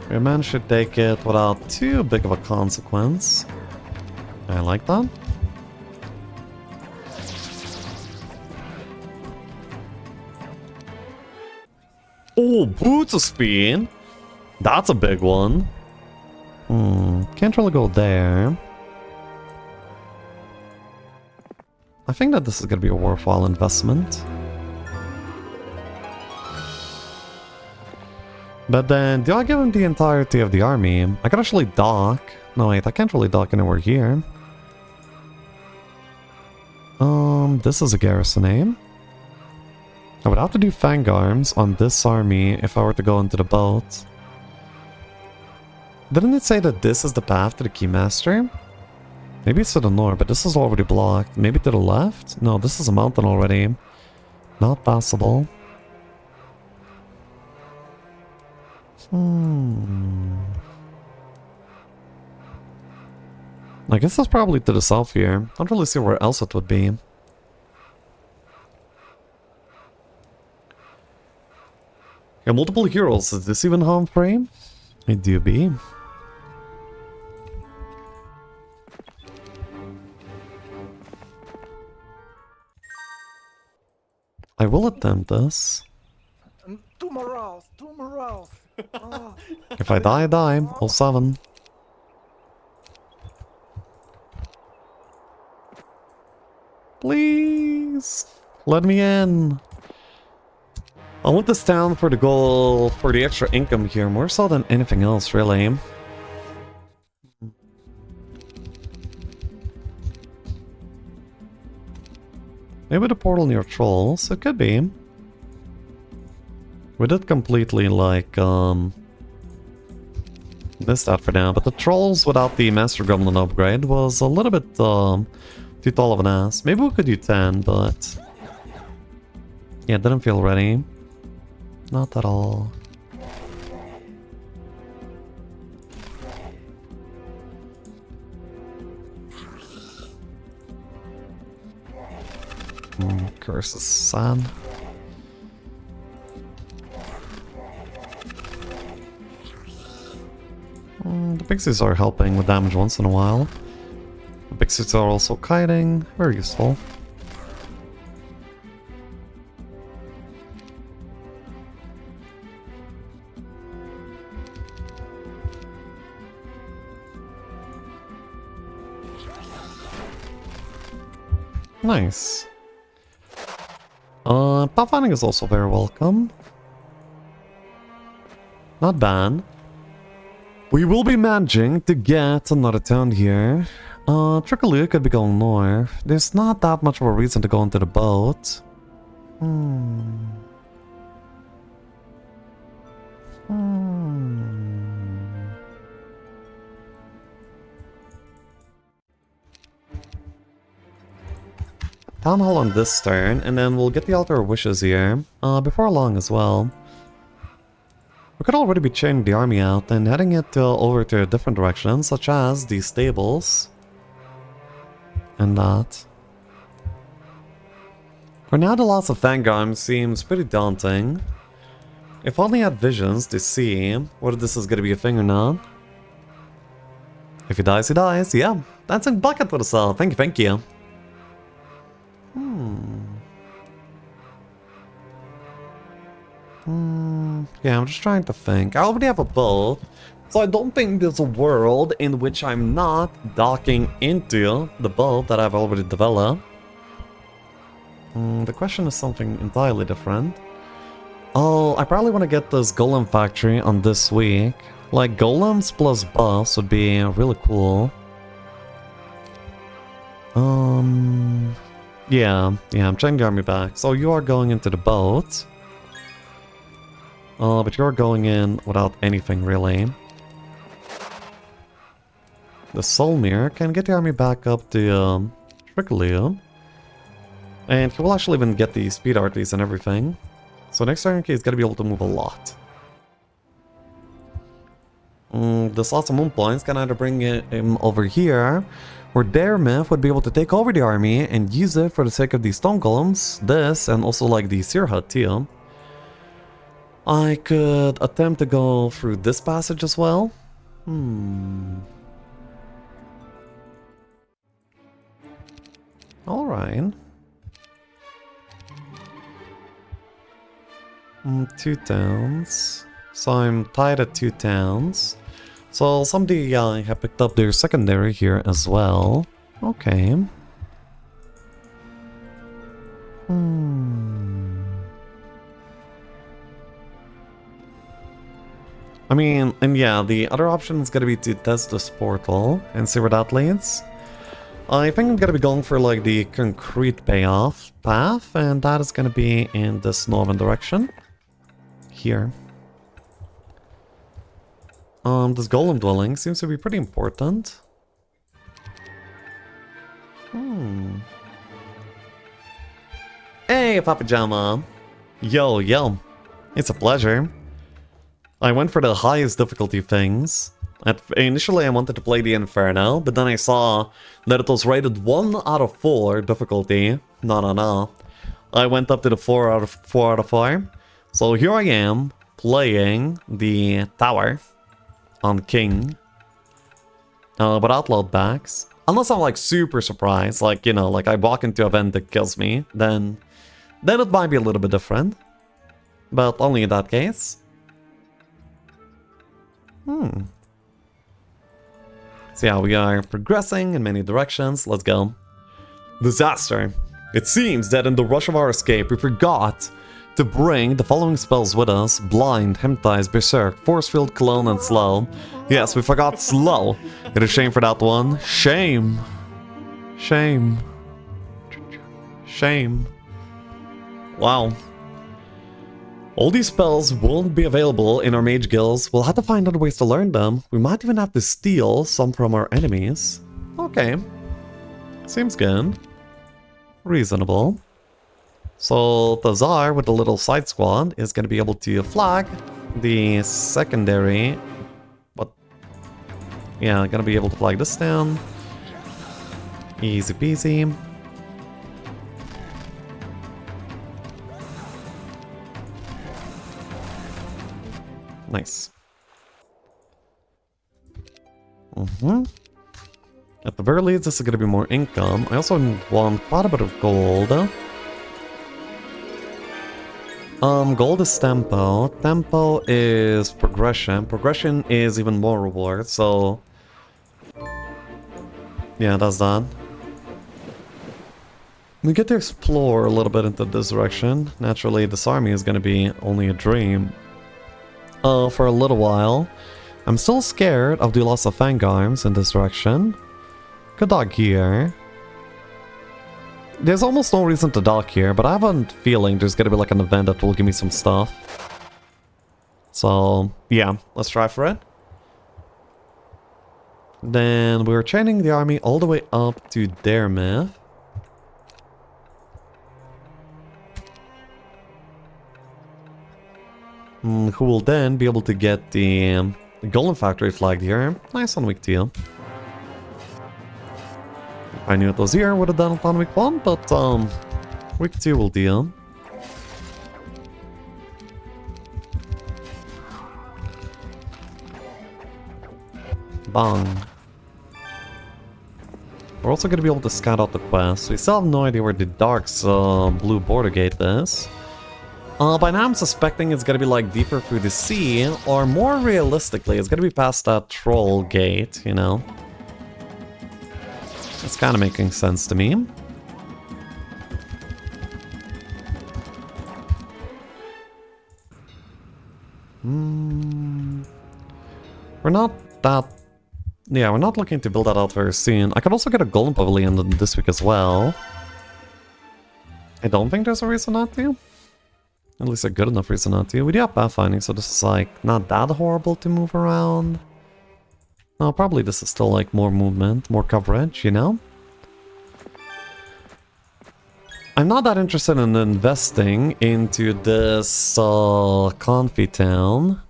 Your man should take it without too big of a consequence. I like that. Oh, boots of speed! That's a big one. Can't really go there. I think that this is going to be a worthwhile investment. But then, do I give him the entirety of the army? I could actually dock. No, wait, I can't really dock anywhere here. This is a garrison aim. I would have to do fang arms on this army if I were to go into the boat. Didn't it say that this is the path to the Keymaster? Maybe it's to the north, but this is already blocked. Maybe to the left? No, this is a mountain already. Not passable. I guess that's probably to the south here. I don't really see where else it would be. Yeah, multiple heroes. Is this even harm frame? It do be. I will attempt this. Two morals, two morals. Oh. If I die, I die. All 7. Please, let me in. I want this town for the goal, for the extra income here, more so than anything else, really. Maybe the portal near trolls. It could be. We did completely, like, missed that for now. But the trolls without the Master Gremlin upgrade was a little bit, too tall of an ass. Maybe we could do 10, but... yeah, didn't feel ready. Not at all. Curse is sad. The pixies are helping with damage once in a while. The pixies are also kiting, very useful. Nice. Pathfinding is also very welcome. Not bad. We will be managing to get another town here. Trickaloo could be going north. There's not that much of a reason to go into the boat. Town Hall on this turn, and then we'll get the Altar of Wishes here, before long as well. We could already be chaining the army out and heading it over to a different direction, such as the stables. And that. For now, the loss of Fangheim seems pretty daunting. If only I had visions to see whether this is gonna be a thing or not. If he dies, he dies. Yeah, Dancing Bucket with us all. Thank you, thank you. Yeah, I'm just trying to think. I already have a boat, so I don't think there's a world in which I'm not docking into the boat that I've already developed. The question is something entirely different. Oh, I probably want to get this golem factory on this week. Like, golems plus buffs would be really cool. Yeah, I'm trying the army back. So you are going into the boat. But you're going in without anything, really. The Solmir can get the army back up to Trickaloo. And he will actually even get the speed arteries and everything. So next turn he's gonna be able to move a lot. This lots of moon points can either bring him over here, or Dermith would be able to take over the army and use it for the sake of these stone golems, this, and also like the Seer Hut too. I could attempt to go through this passage as well. Alright. 2 towns. So I'm tied at 2 towns. So somebody have picked up their secondary here as well. Okay. I mean, and yeah, the other option is gonna be to test this portal and see where that leads. I think I'm gonna be going for like the concrete payoff path, and that is gonna be in this northern direction. Here. This golem dwelling seems to be pretty important. Hey, Papa Jama! Yo, yo. It's a pleasure. I went for the highest difficulty things. Initially I wanted to play the Inferno, but then I saw that it was rated 1 out of 4 difficulty. No. I went up to the 4 out of 5. So here I am, playing the Tower on King. Without load backs. Unless I'm like super surprised, like, you know, like I walk into an event that kills me, then it might be a little bit different. But only in that case. So yeah, we are progressing in many directions. Let's go. Disaster. It seems that in the rush of our escape, we forgot to bring the following spells with us: Blind, Hypnotize, Berserk, Force Field, Clone, and Slow. Yes, we forgot Slow. It is shame for that one. Shame. Shame. Shame. Wow. All these spells won't be available in our mage guilds. We'll have to find other ways to learn them. We might even have to steal some from our enemies. Okay. Seems good. Reasonable. So the Tsar with the little side squad is going to be able to flag the secondary. But yeah, going to be able to flag this down. Easy peasy. Nice. At the very least, this is going to be more income. I also want quite a bit of gold. Gold is tempo. Tempo is progression. Progression is even more reward, so... yeah, that's that. We get to explore a little bit into this direction. Naturally, this army is going to be only a dream. For a little while. I'm still scared of the loss of Fangarms in this direction. Could dock here. There's almost no reason to dock here, but I have a feeling there's gonna be like an event that will give me some stuff. So, yeah, let's try for it. Then we're training the army all the way up to Dermith. Who will then be able to get the Golden Factory flagged here. Nice on week 2. If I knew it was here, I would have done it on week 1, but week 2 will deal. Bang. We're also going to be able to scout out the quest. We still have no idea where the Dark's blue border gate is. By now I'm suspecting it's gonna be like deeper through the sea, or more realistically, it's gonna be past that troll gate, you know? It's kinda making sense to me. We're not that... yeah, we're not looking to build that out very soon. I could also get a golden pavilion this week as well. I don't think there's a reason not to. At least a good enough reason not to. We do have pathfinding, so this is like not that horrible to move around. No, probably this is still like more movement, more coverage, you know? I'm not that interested in investing into this Confi town.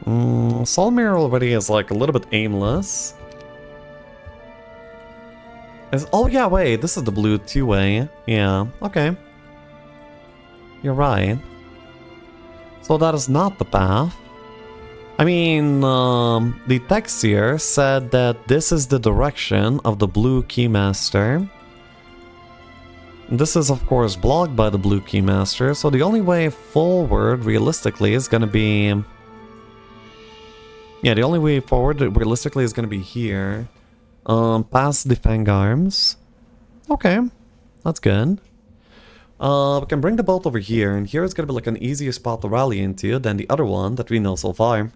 Solmir already is like a little bit aimless. Oh yeah, wait, this is the blue two-way. Yeah, okay. You're right. So that is not the path. I mean, the text here said that this is the direction of the blue keymaster. This is of course blocked by the blue keymaster, so the only way forward realistically is gonna be... yeah, the only way forward realistically is gonna be here. Past the Fangarms. Okay, that's good. We can bring the boat over here, and here is gonna be like an easier spot to rally into than the other one that we know so far.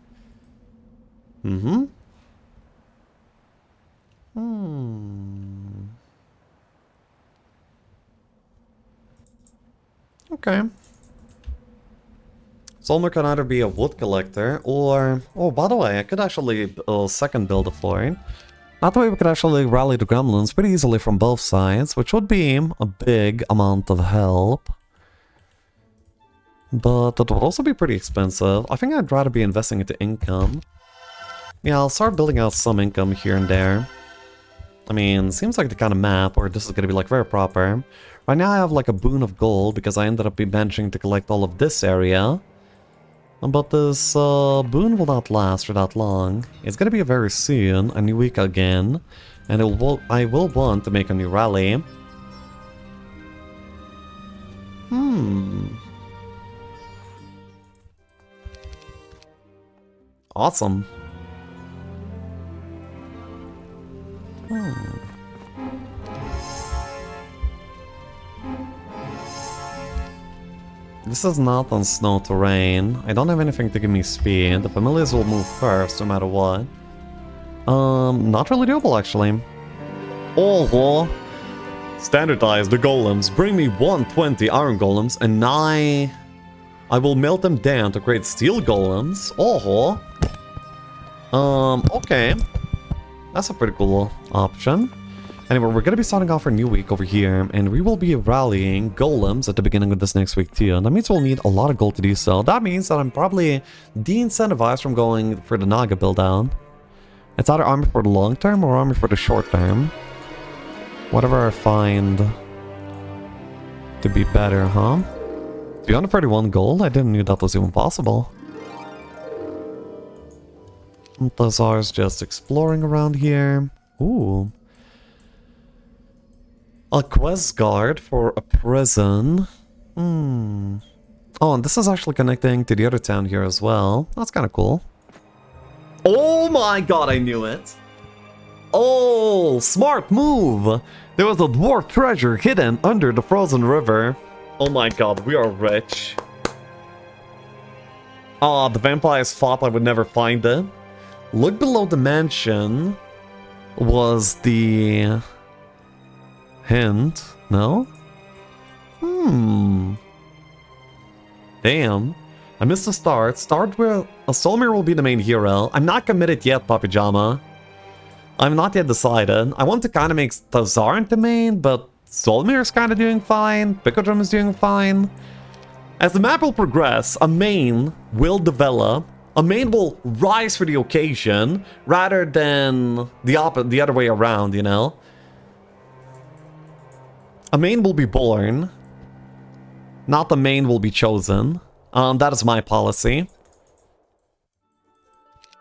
Okay. Solmer can either be a wood collector, or... oh, by the way, I could actually second build a fort. That way we could actually rally the gremlins pretty easily from both sides, which would be a big amount of help. But that would also be pretty expensive. I think I'd rather be investing into income. Yeah, I'll start building out some income here and there. I mean, seems like the kind of map where this is gonna be like very proper. Right now I have like a boon of gold because I ended up managing to collect all of this area. But this boon will not last for that long. It's gonna be very soon, a new week again, and I will want to make a new rally. Awesome. This is not on snow terrain. I don't have anything to give me speed. The familiars will move first, no matter what. Not really doable, actually. Oh, Standardize the golems. Bring me 120 iron golems and I will melt them down to create steel golems. Oh. Okay. That's a pretty cool option. Anyway, we're gonna be starting off our new week over here, and we will be rallying golems at the beginning of this next week too. And that means we'll need a lot of gold to do so. That means that I'm probably de-incentivized from going for the Naga build down. It's either army for the long term or army for the short term. Whatever I find to be better, huh? 331 gold? I didn't know that was even possible. Tazar's just exploring around here. Ooh. A quest guard for a prison. Oh, and this is actually connecting to the other town here as well. That's kind of cool. Oh my god, I knew it! Oh, smart move! There was a dwarf treasure hidden under the frozen river. Oh my god, we are rich. Ah, the vampires thought I would never find it. Look below the mansion was the hint. No? Damn. I missed the start. Start where Solmir will be the main hero. I'm not committed yet, Papijama. I'm not yet decided. I want to kind of make Tazar the main, but Solmir is kind of doing fine. Picodrum is doing fine. As the map will progress, a main will develop. A main will rise for the occasion, rather than the other way around, you know? A main will be born. Not the main will be chosen. That is my policy.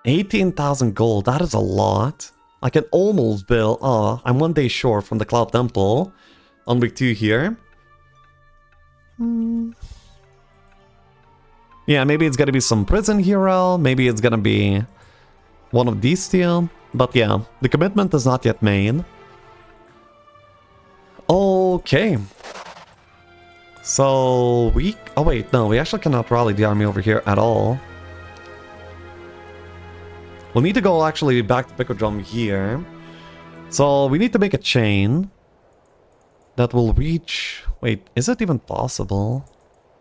18,000 gold, that is a lot. I can almost build... Oh, I'm 1 day short from the Cloud Temple on week 2 here. Yeah, maybe it's gonna be some prison hero. Maybe it's gonna be one of these two. But yeah, the commitment is not yet made. Okay. So we... Oh wait, no, we actually cannot rally the army over here at all. We'll need to go actually back to Picodrum here. So we need to make a chain that will reach... Wait, is it even possible?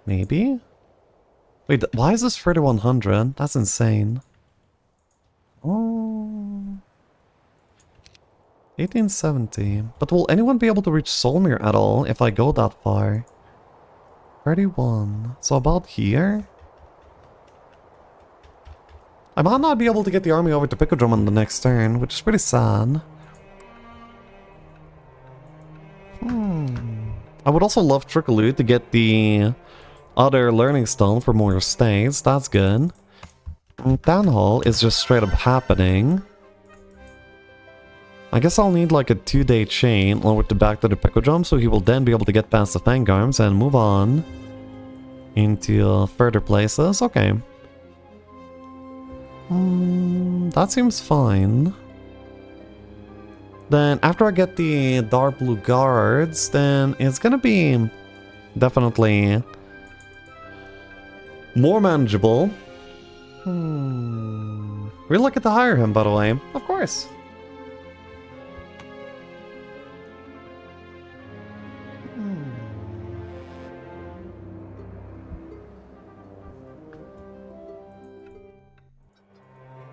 Maybe? Wait, why is this 3100? That's insane. Oh... 1870. But will anyone be able to reach Solmir at all if I go that far? 31. So about here? I might not be able to get the army over to Picodrum on the next turn, which is pretty sad. I would also love Trickaloo to get the other learning stone for more states. That's good. Town Hall is just straight up happening. I guess I'll need like a 2-day chain over to back to the Picodrum, so he will then be able to get past the Fangarms and move on into further places. Okay. That seems fine. Then after I get the dark blue guards, then it's gonna be definitely more manageable. We're looking to hire him, by the way. Of course.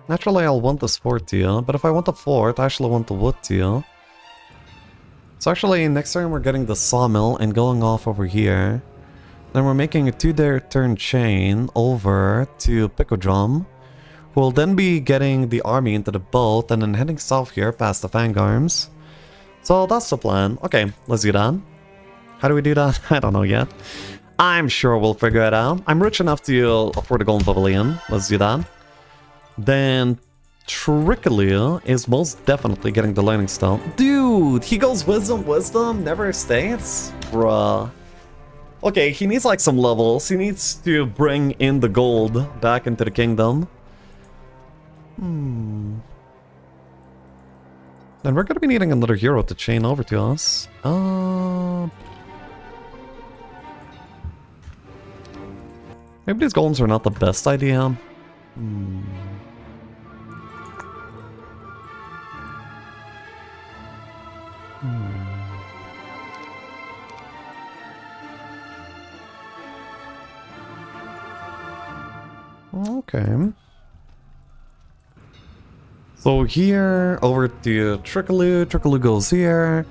Naturally, I'll want this fort too, but if I want the fort, I actually want the wood too. So actually, next turn we're getting the sawmill and going off over here. Then we're making a 2-day turn chain over to Picodrum. We'll then be getting the army into the boat and then heading south here past the Fangarms. So that's the plan. Okay, let's do that. How do we do that? I don't know yet. I'm sure we'll figure it out. I'm rich enough to afford a golden pavilion. Let's do that. Then Trickaloo is most definitely getting the learning stone. Dude, he goes wisdom, wisdom, never stays? Bruh. Okay, he needs like some levels. He needs to bring in the gold back into the kingdom. Then we're gonna be needing another hero to chain over to us. Maybe these golems are not the best idea. Okay. So here, over to Trickaloo. Trickaloo goes here.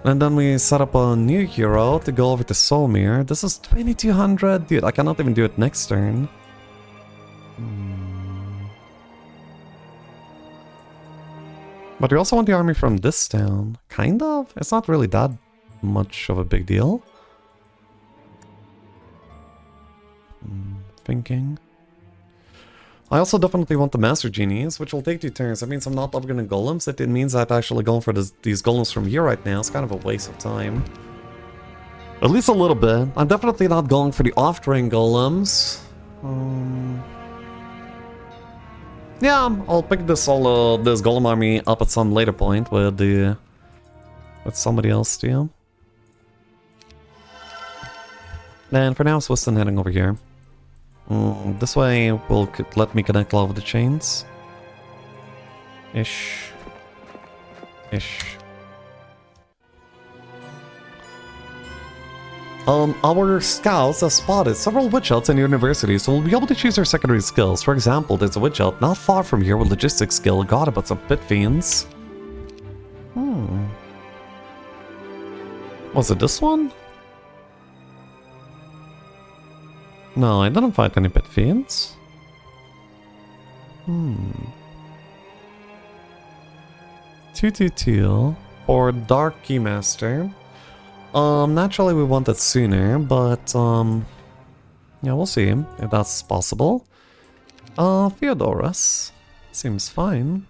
And then we set up a new hero to go over to Solmir. This is 2200. Dude, I cannot even do it next turn. But we also want the army from this town. Kind of. It's not really that much of a big deal. Thinking. I also definitely want the Master Genies, which will take 2 turns. That means I'm not upgrading golems. It means that actually going for these golems from here right now is kind of a waste of time. At least a little bit. I'm definitely not going for the off-terrain golems. Yeah, I'll pick this this golem army up at some later point with somebody else too. And for now, Swiston heading over here. This way will let me connect all of the chains. Ish. Our scouts have spotted several witch huts in university, so we'll be able to choose our secondary skills. For example, there's a witch hut not far from here with logistics skill. Got about some pit fiends. Was it this one? No, I didn't find any pit fiends. 222 for Dark Keymaster. Naturally we want it sooner, but yeah, we'll see if that's possible. Theodorus seems fine.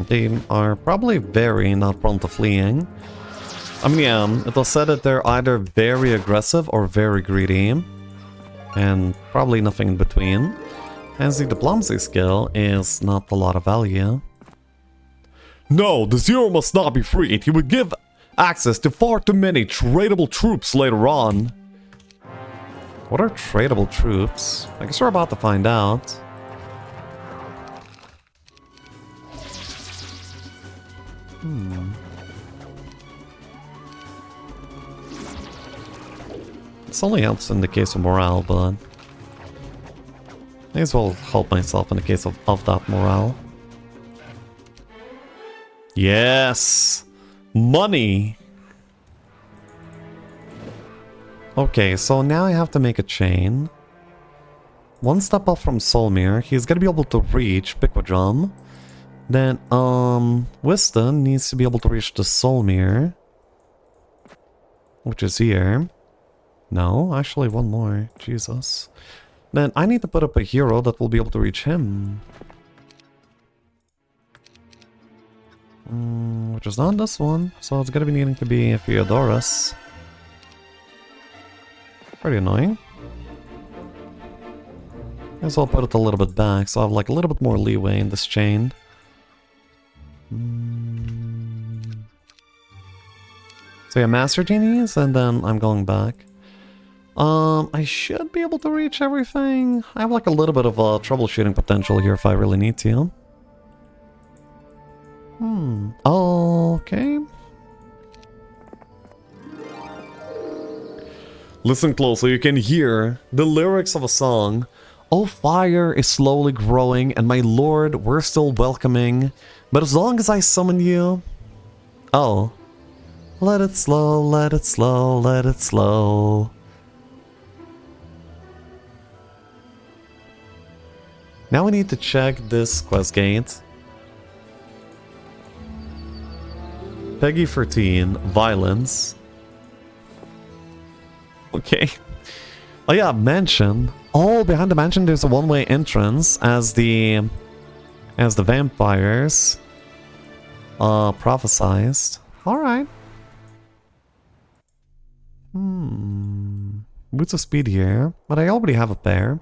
They are probably very not prone to fleeing. I mean, yeah, it was said that they're either very aggressive or very greedy. And probably nothing in between. Hence the diplomacy skill is not a lot of value. No, the Zero must not be freed. He would give access to far too many tradable troops later on. What are tradable troops? I guess we're about to find out. This only helps in the case of morale, but may as well help myself in the case of that morale. Yes! Money! Okay, so now I have to make a chain. One step up from Solmir, he's gonna be able to reach Piquadrum. Then, Wisdom needs to be able to reach the Solmir. Which is here. No, actually one more. Jesus. Then I need to put up a hero that will be able to reach him. Which is not this one. So it's gonna be needing to be Theodorus. Pretty annoying. Guess I'll put it a little bit back so I have like a little bit more leeway in this chain. So yeah, Master Genies, and then I'm going back. I should be able to reach everything. I have like a little bit of troubleshooting potential here if I really need to. Okay. Listen closely, you can hear the lyrics of a song. Oh, fire is slowly growing, and my lord, we're still welcoming. But as long as I summon you... Oh. Let it slow, let it slow, let it slow. Now we need to check this quest gate. Peggy 13, violence. Okay. Oh yeah, mansion. Oh, behind the mansion there's a one-way entrance as the vampires prophesized. Alright. Boots of speed here, but I already have a pair.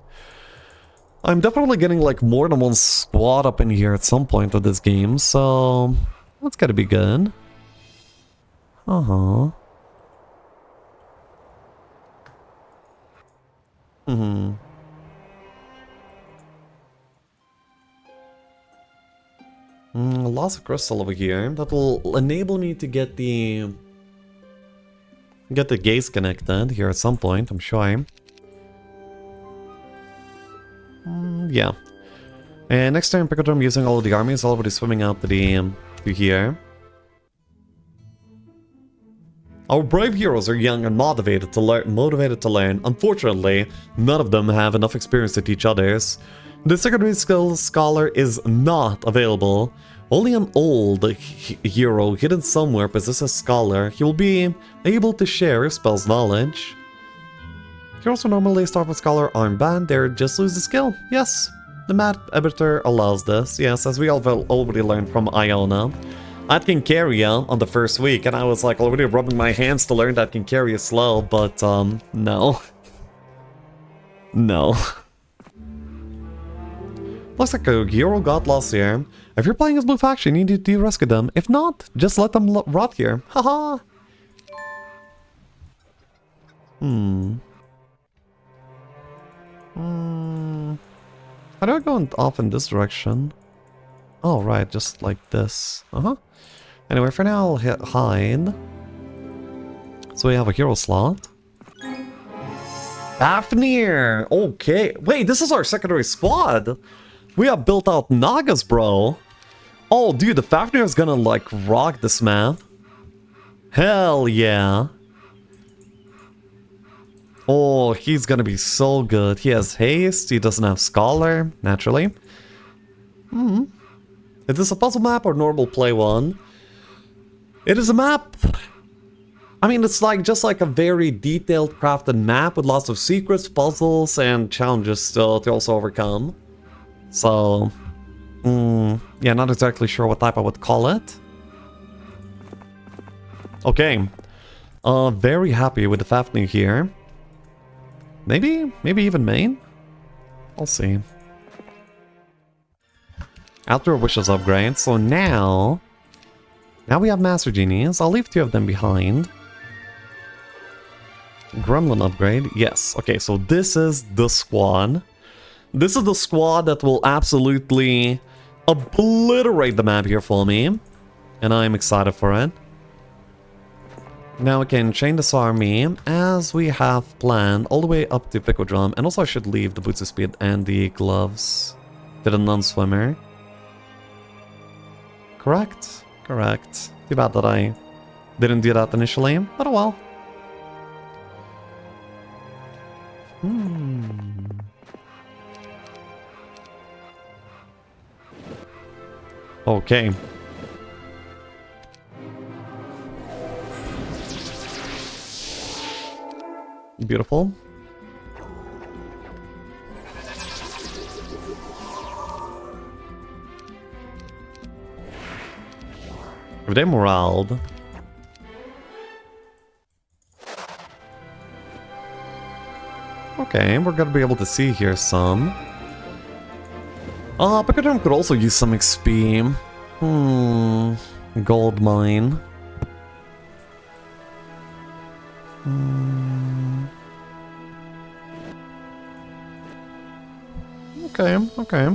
I'm definitely getting like more than one squad up in here at some point of this game, so that's gotta be good. Uh-huh. Mm-hmm. Lots of crystal over here. That will enable me to get the gates connected here at some point, I'm sure. Yeah. And next time, Picodrome using all of the army is already swimming out to the to here. Our brave heroes are young and motivated to learn. Unfortunately, none of them have enough experience to teach others. The secondary skill scholar is not available. Only an old hero hidden somewhere possesses scholar. He will be able to share his spell's knowledge. Heroes who normally start with scholar aren't banned, they just lose the skill. Yes, the map editor allows this. Yes, as we all already learned from Iona. I can carry on the first week, and I was like already rubbing my hands to learn that can carry slow, but no. No. Looks like a hero got lost here. If you're playing as Blue Faction, you need to rescue them. If not, just let them rot here. Haha. How do I go off in this direction? Oh, right, just like this. Anyway, for now, I'll hit hide. So we have a hero slot. Fafnir! Okay. Wait, this is our secondary squad! We have built out Nagas, bro! Oh, dude, the Fafnir is gonna, like, rock this map. Hell yeah! Oh, he's gonna be so good. He has haste, he doesn't have scholar, naturally. Is this a puzzle map or normal play one? It is a map. I mean, it's like just like a very detailed crafted map with lots of secrets, puzzles, and challenges to also overcome. So, yeah, not exactly sure what type I would call it. Okay, very happy with the Fafnir here. Maybe even main? I'll see. After a wishes upgrade, so now we have Master Genies. I'll leave 2 of them behind. Gremlin upgrade, yes. Okay, so this is the squad. This is the squad that will absolutely obliterate the map here for me. And I'm excited for it. Now we can chain this army as we have planned all the way up to Picodrome. And also I should leave the boots of speed and the gloves to the non-swimmer. Correct? Correct. Too bad that I didn't do that initially, but oh well. Okay. Beautiful. They're morale. Okay, we're gonna be able to see here some. Picodrome could also use some XP. Gold mine. Okay.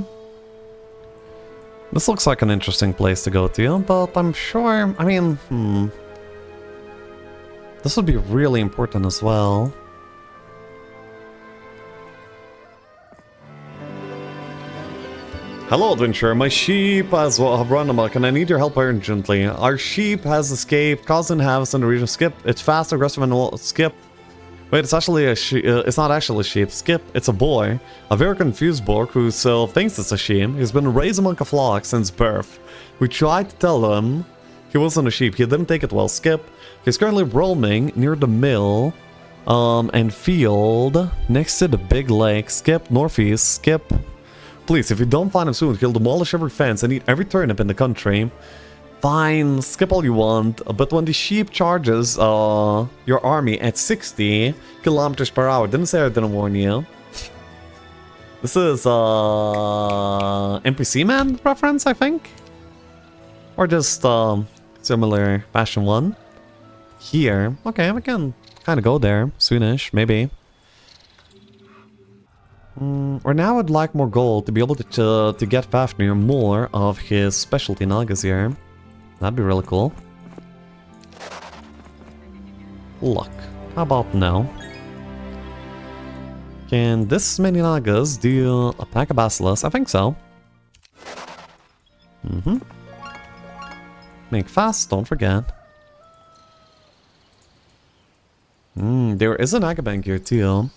This looks like an interesting place to go to, but I'm sure, I mean, this would be really important as well. Hello, adventurer. My sheep have run amok, and I need your help urgently. Our sheep has escaped, causing havoc in the region. Skip. It's fast, aggressive, and Skip. Wait, it's actually a sheep. It's not actually a sheep. Skip. It's a boy. A very confused boy who still thinks it's a sheep. He's been raised among a flock since birth. We tried to tell him he wasn't a sheep. He didn't take it well. Skip. He's currently roaming near the mill and field next to the big lake. Skip. Northeast. Skip. Please, if you don't find him soon, he'll demolish every fence and eat every turnip in the country. Fine, skip all you want, but when the sheep charges your army at 60 kilometers per hour, didn't say I didn't warn you. This is NPC Man reference, I think? Or just similar fashion one. here. Okay, we can kind of go there soonish, maybe. Or now I'd like more gold to be able to get Fafnir more of his specialty Nagas here. That'd be really cool. Luck. How about now? Can this many Nagas do a pack of Basilisk? I think so. Make fast, don't forget. There is a Naga bank here too.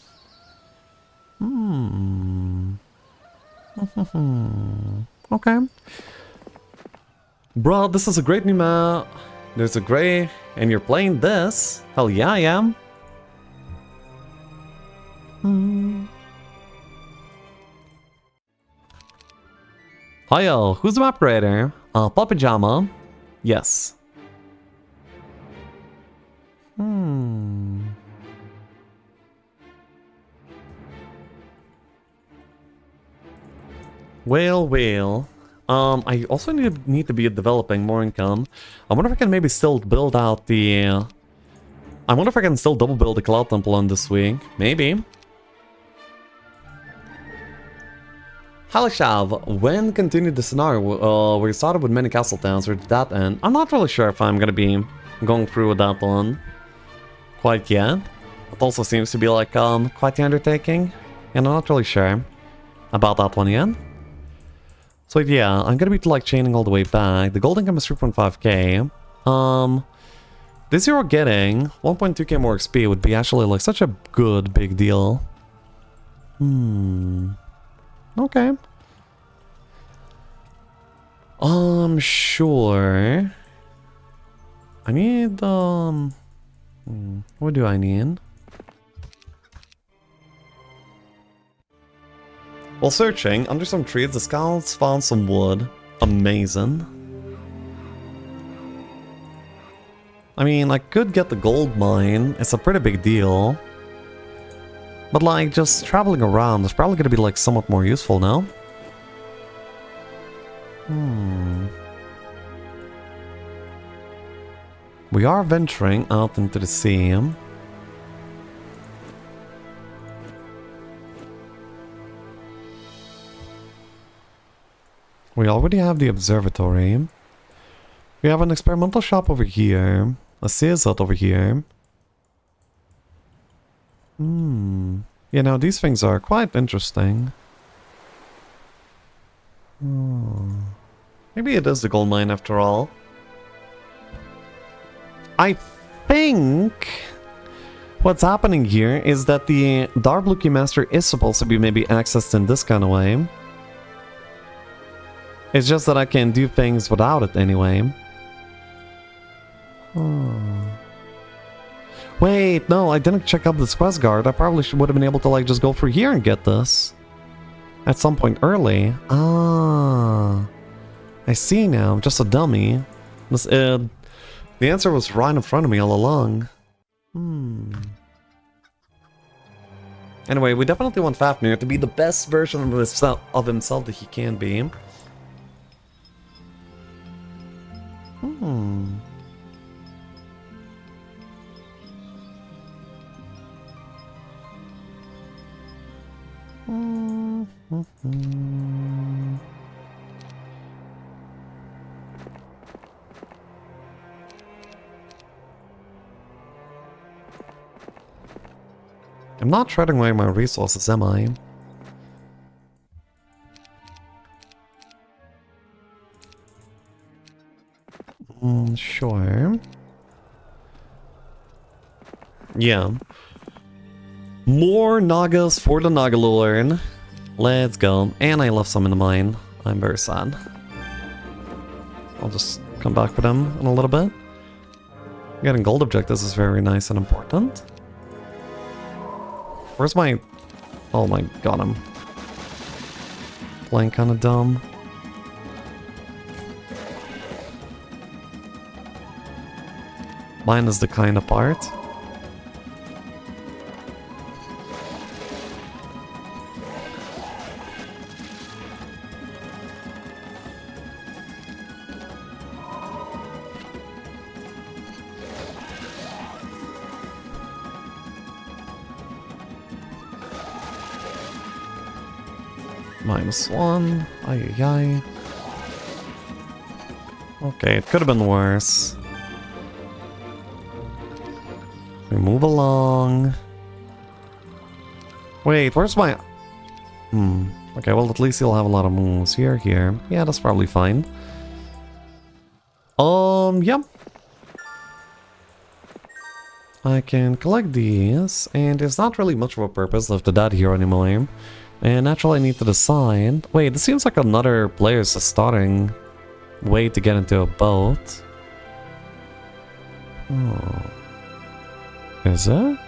Okay. Bro, this is a great new map. There's a gray, and you're playing this. Hell yeah, I am. Hiyo, who's the map creator? Papa Jama. Yes. Well. I also need to be developing more income. I wonder if I can maybe still build out the... I wonder if I can still double build the Cloud Temple on this week. Maybe. Halishav, when continued the scenario where you started with many castle towns, or did that end? I'm not really sure if I'm gonna be going through with that one quite yet. It also seems to be like quite the undertaking, and I'm not really sure about that one yet. So yeah, I'm gonna be like chaining all the way back. The gold income is 3.5k. This year we're getting 1.2k more XP would be actually like such a good big deal. Okay. Sure. I need, what do I need? While searching, under some trees, the scouts found some wood. Amazing. I mean, I could get the gold mine. It's a pretty big deal. But like, just traveling around is probably going to be like somewhat more useful now. We are venturing out into the sea. We already have the observatory. We have an experimental shop over here. A sears hut over here. You know, these things are quite interesting. Maybe it is the gold mine after all. I think what's happening here is that the Darbluki Master is supposed to be maybe accessed in this kind of way. It's just that I can do things without it anyway. Wait, no, I didn't check up this quest guard. I probably would have been able to like just go through here and get this. At some point early. Ah. I see now, I'm just a dummy. This, the answer was right in front of me all along. Anyway, we definitely want Fafnir to be the best version of himself that he can be. I'm not treading away my resources, am I? Sure. Yeah. More Nagas for the Nagalord. Let's go. And I left some in the mine. I'm very sad. I'll just come back for them in a little bit. Getting gold objectives is very nice and important. Where's my... Oh my god, I'm playing kind of dumb. Mine is the kind of part. -1. Ay, ay, ay. Okay, it could have been worse. We move along. Wait, where's my... Okay, well, at least he'll have a lot of moves. Here. Yeah, that's probably fine. Yeah. I can collect these, and there's not really much of a purpose left to that here anymore. And naturally I need to decide... Wait, this seems like another player's starting way to get into a boat. Oh. Is it?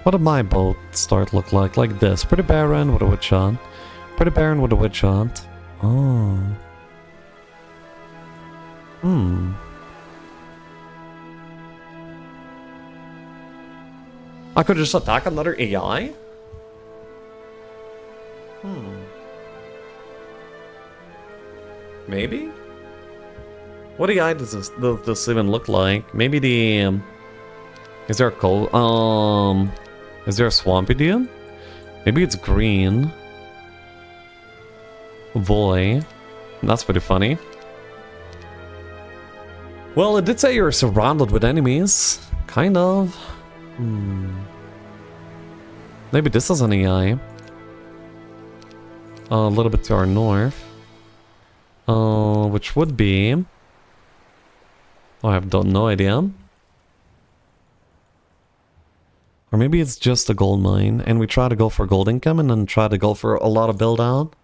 What did my boat start look like? Like this. Pretty barren with a wood shot. Pretty barren with a wood shot. Oh. I could just attack another AI? Maybe? What AI does this even look like? Maybe the... is there a cold... is there a swampy dude? Maybe it's green. Boy. That's pretty funny. Well, it did say you're surrounded with enemies. Kind of. Maybe this is an AI. A little bit to our north. Which would be... oh, I have no idea. Or maybe it's just a gold mine, and we try to go for gold income and then try to go for a lot of build out.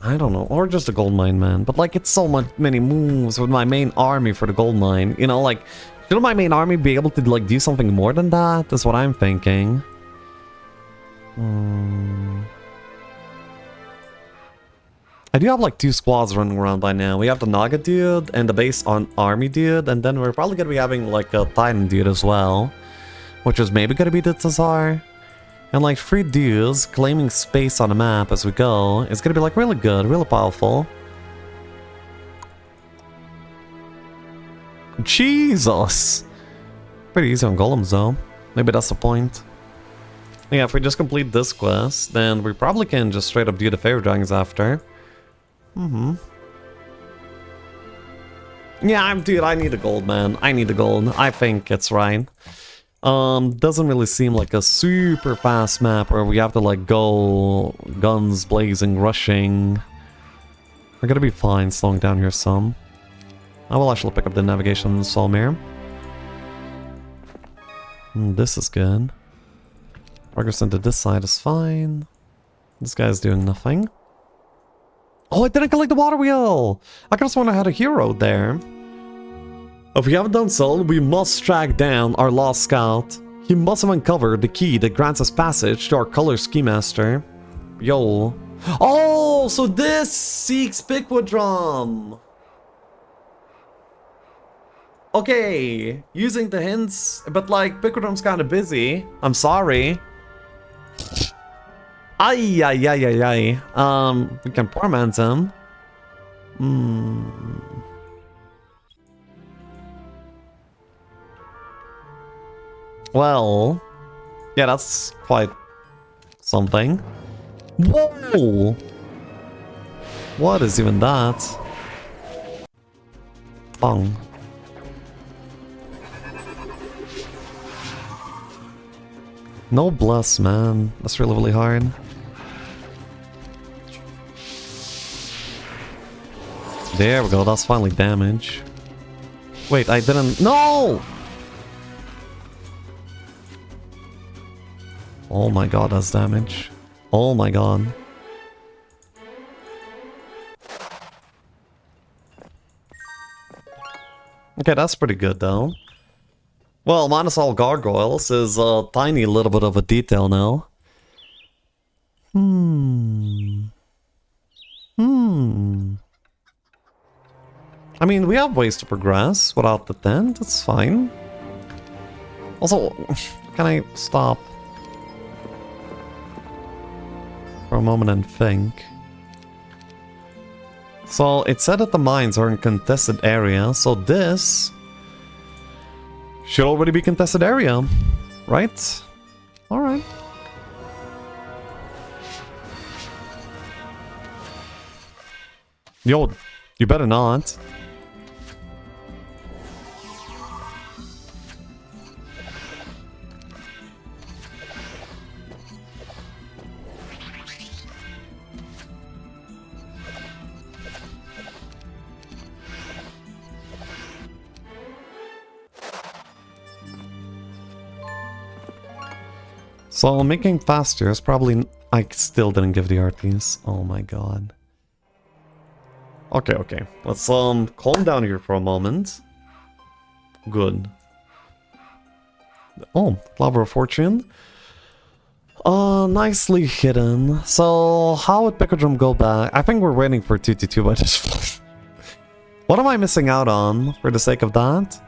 I don't know. Or just a gold mine, man. But like, it's so many moves with my main army for the gold mine. You know, like, shouldn't my main army be able to like do something more than that? That's what I'm thinking. I do have like 2 squads running around by now. We have the Naga dude and the base on army dude, and then we're probably gonna be having like a Titan dude as well, which is maybe gonna be the Tsar. And like 3 dudes claiming space on the map as we go. It's gonna be like really good, really powerful. Jesus! Pretty easy on golems though. Maybe that's the point. Yeah, if we just complete this quest, then we probably can just straight up do the fairy dragons after. Yeah, dude, I need a gold, man. I need a gold. I think it's right. Doesn't really seem like a super fast map where we have to like go guns blazing, rushing. We're gonna be fine slowing down here some. I will actually pick up the navigation Solmir. This is good. Progress into this side is fine. This guy's doing nothing. Oh, I didn't collect the water wheel! I could have sworn I had a hero there. If we haven't done so, we must track down our lost scout. He must have uncovered the key that grants us passage to our color ski master. Yo. Oh, so this seeks Piquodrum. Okay, using the hints, but like Piquodrum's kind of busy. I'm sorry. Ay, ay, ay, ay, ay. We can poor man's him. Well, yeah, that's quite something. Whoa! What is even that? Bong. No bless, man. That's really, really hard. There we go, that's finally damage. Wait, I didn't... No! Oh my god, that's damage. Oh my god. Okay, that's pretty good though. Well, minus all gargoyles is a tiny little bit of a detail now. I mean, we have ways to progress without the tent, it's fine. Also, can I stop for a moment and think? So, it said that the mines are in contested area, so this should already be contested area. Right? Alright. Yo, you better not. So making faster is probably... I still didn't give the RPs. Oh my god. Okay, okay. Let's calm down here for a moment. Good. Oh, Flower of Fortune. Nicely hidden. So, how would Picodrum go back? I think we're waiting for 222 by this point. What am I missing out on for the sake of that?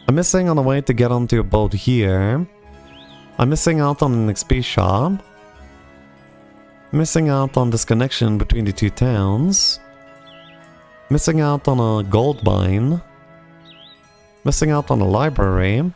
I'm missing on the way to get onto a boat here. I'm missing out on an XP shop. Missing out on this connection between the two towns. Missing out on a gold mine. Missing out on a library.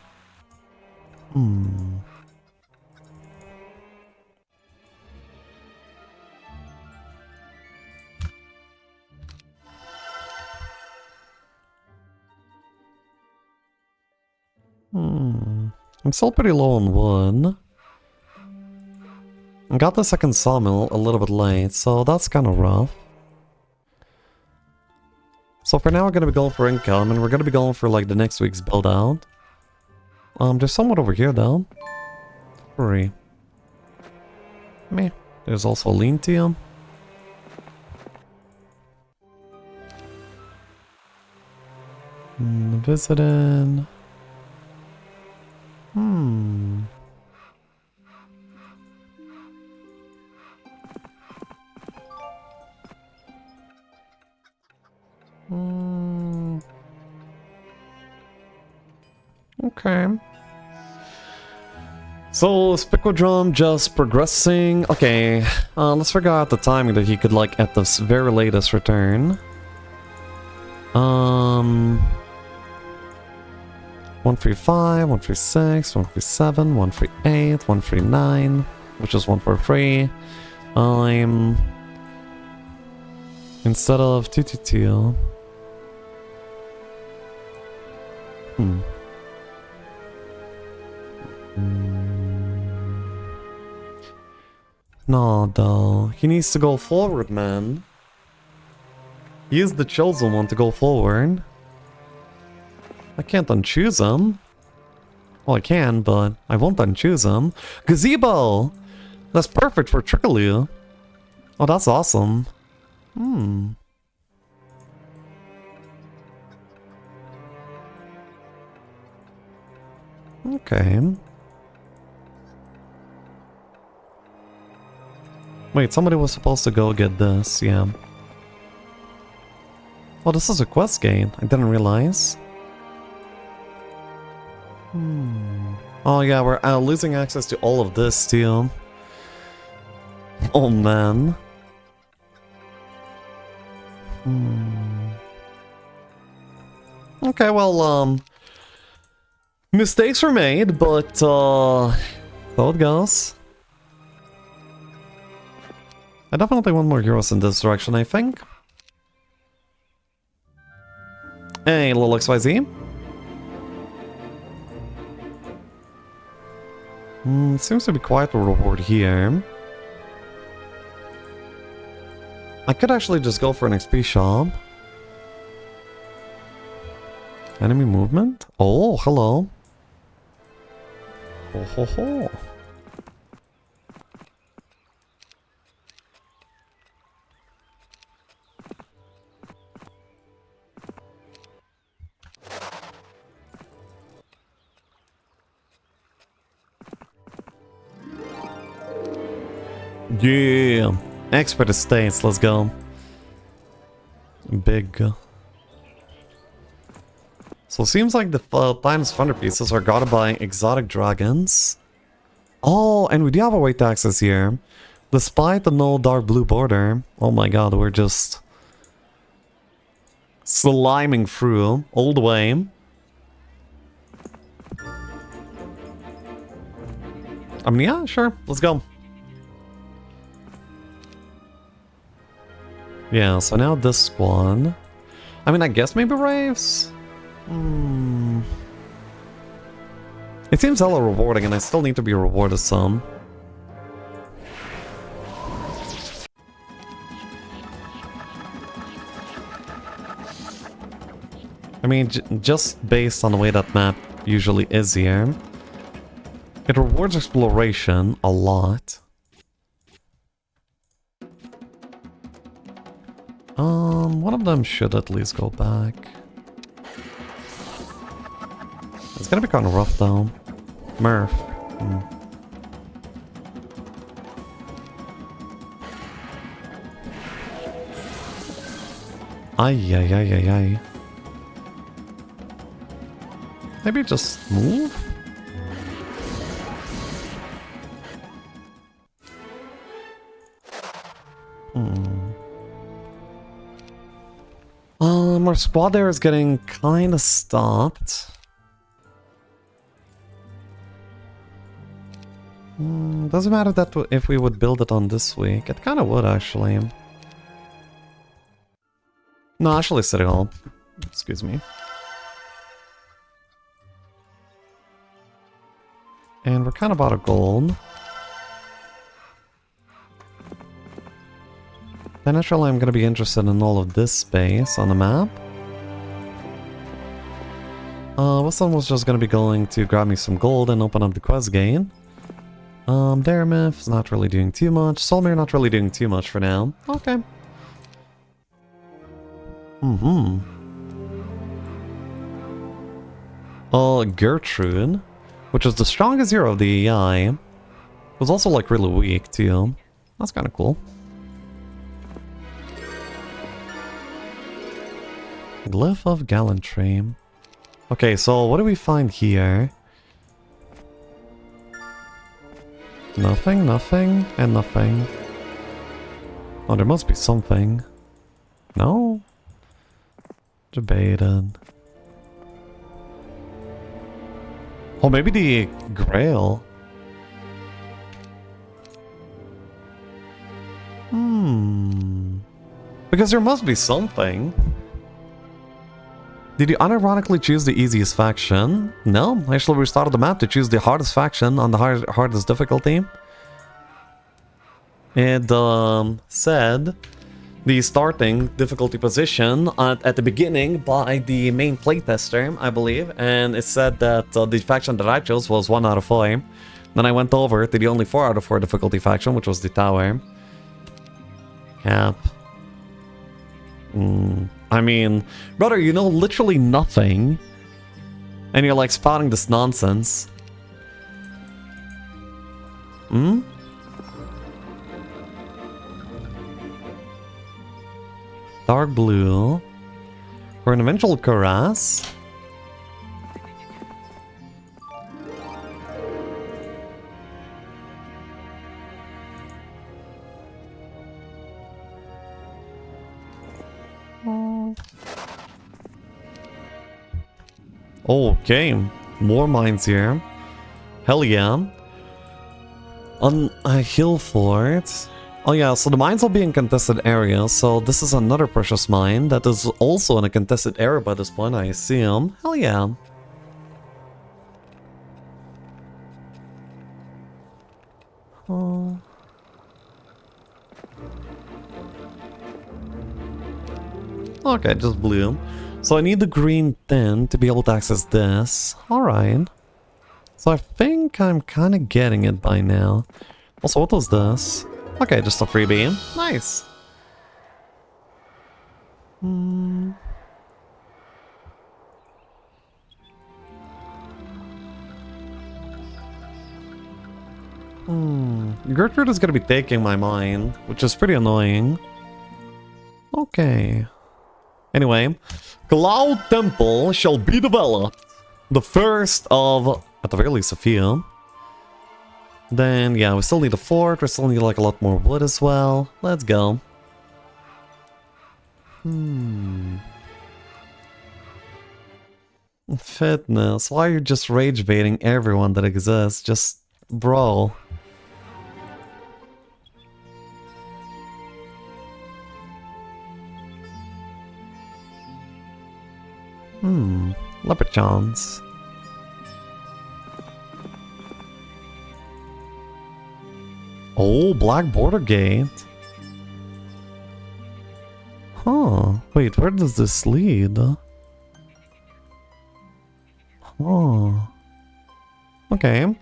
I'm still pretty low on wood. I got the second sawmill a little bit late, so that's kind of rough. So for now we're going to be going for income, and we're going to be going for like the next week's build out. There's someone over here though. Free. Meh. There's also a lean-to. Visited. Okay. So, Spicodrum just progressing. Okay, let's figure out the timing that he could, like, at the very latest return. 135, 136, 137, 138, 139, which is 143. Instead of 222. No, though. He needs to go forward, man. He is the chosen one to go forward. I can't unchoose him. Well, I can, but I won't unchoose him. Gazebo! That's perfect for Trickaloo. Oh, that's awesome. Okay. Wait, somebody was supposed to go get this, yeah. Oh, this is a quest gate. I didn't realize. Oh yeah, we're losing access to all of this too. Oh man. Okay, well, mistakes were made, but so it goes. I definitely want more heroes in this direction, I think. Hey, little XYZ. Seems to be quite a reward here. I could actually just go for an XP shop. Enemy movement? Oh, hello. Oh, ho, ho. Yeah, expert estates, let's go. Big. So it seems like the Titan's Thunder pieces are guarded by exotic dragons. Oh, and we do have a way to access here. Despite the no dark blue border. Oh my god, we're just sliming through all the way. I mean, yeah, sure. Let's go. Yeah, so now this one. I mean, I guess maybe Raves? It seems hella rewarding, and I still need to be rewarded some. I mean, just based on the way that map usually is here, it rewards exploration a lot. One of them should at least go back. It's gonna be kind of rough though. Murph. Ay, ay, ay, ay, ay. Maybe just move? Our squad there is getting kind of stopped. Doesn't matter that if we would build it on this week. It kind of would, actually. No, actually, City Hall. Excuse me. And we're kind of out of gold. Then naturally I'm going to be interested in all of this space on the map. Wilson was just going to be going to grab me some gold and open up the quest gate. Daramith is not really doing too much. Solmir not really doing too much for now. Okay. Gertrude, which is the strongest hero of the AI, was also like really weak too. That's kind of cool. Glyph of Gallantry. Okay, so what do we find here? Nothing, nothing, and nothing. Oh, there must be something. No? Debated. Oh, maybe the Grail. Because there must be something. Did you unironically choose the easiest faction? No, actually we started the map to choose the hardest faction on the hardest difficulty. It said the starting difficulty position at the beginning by the main playtester, I believe, and it said that the faction that I chose was 1 out of 4. Then I went over to the only 4 out of 4 difficulty faction, which was the tower. Cap. I mean, brother, you know literally nothing. And you're like spouting this nonsense. Dark blue. For an eventual Cuirass. Okay, more mines here. Hell yeah. On a hill fort. Oh yeah, so the mines will be in contested areas, so this is another precious mine that is also in a contested area by this point, I assume. Hell yeah. Oh. Okay, just blue. So I need the green tin to be able to access this. Alright. So I think I'm kind of getting it by now. Also, what was this? Okay, just a freebie. Nice. Gertrude is going to be taking my mine, which is pretty annoying. Okay. Anyway, Cloud Temple shall be developed. The first of, at the very least, a few. Then, yeah, we still need a fort. We still need, like, a lot more wood as well. Let's go. Fitness. Why are you just rage baiting everyone that exists? Just Bro. Leprechauns. Oh, black border gate. Huh. Wait, where does this lead? Huh. Okay.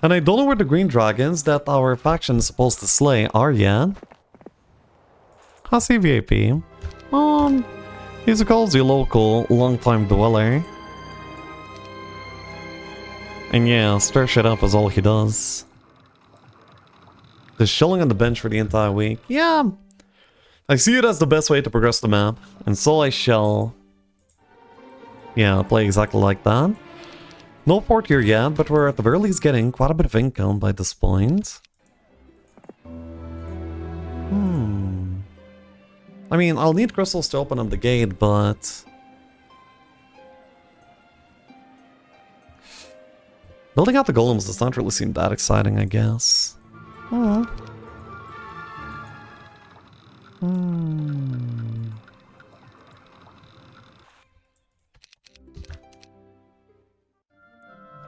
And I don't know where the green dragons that our faction is supposed to slay are yet. How's VAP? He's a cozy local, long-time dweller. And yeah, stir shit up is all he does. Just chilling on the bench for the entire week. Yeah, I see it as the best way to progress the map. And so I shall... yeah, play exactly like that. No fort here yet, but we're at the very least getting quite a bit of income by this point. I mean, I'll need crystals to open up the gate, but... building out the golems does not really seem that exciting, I guess.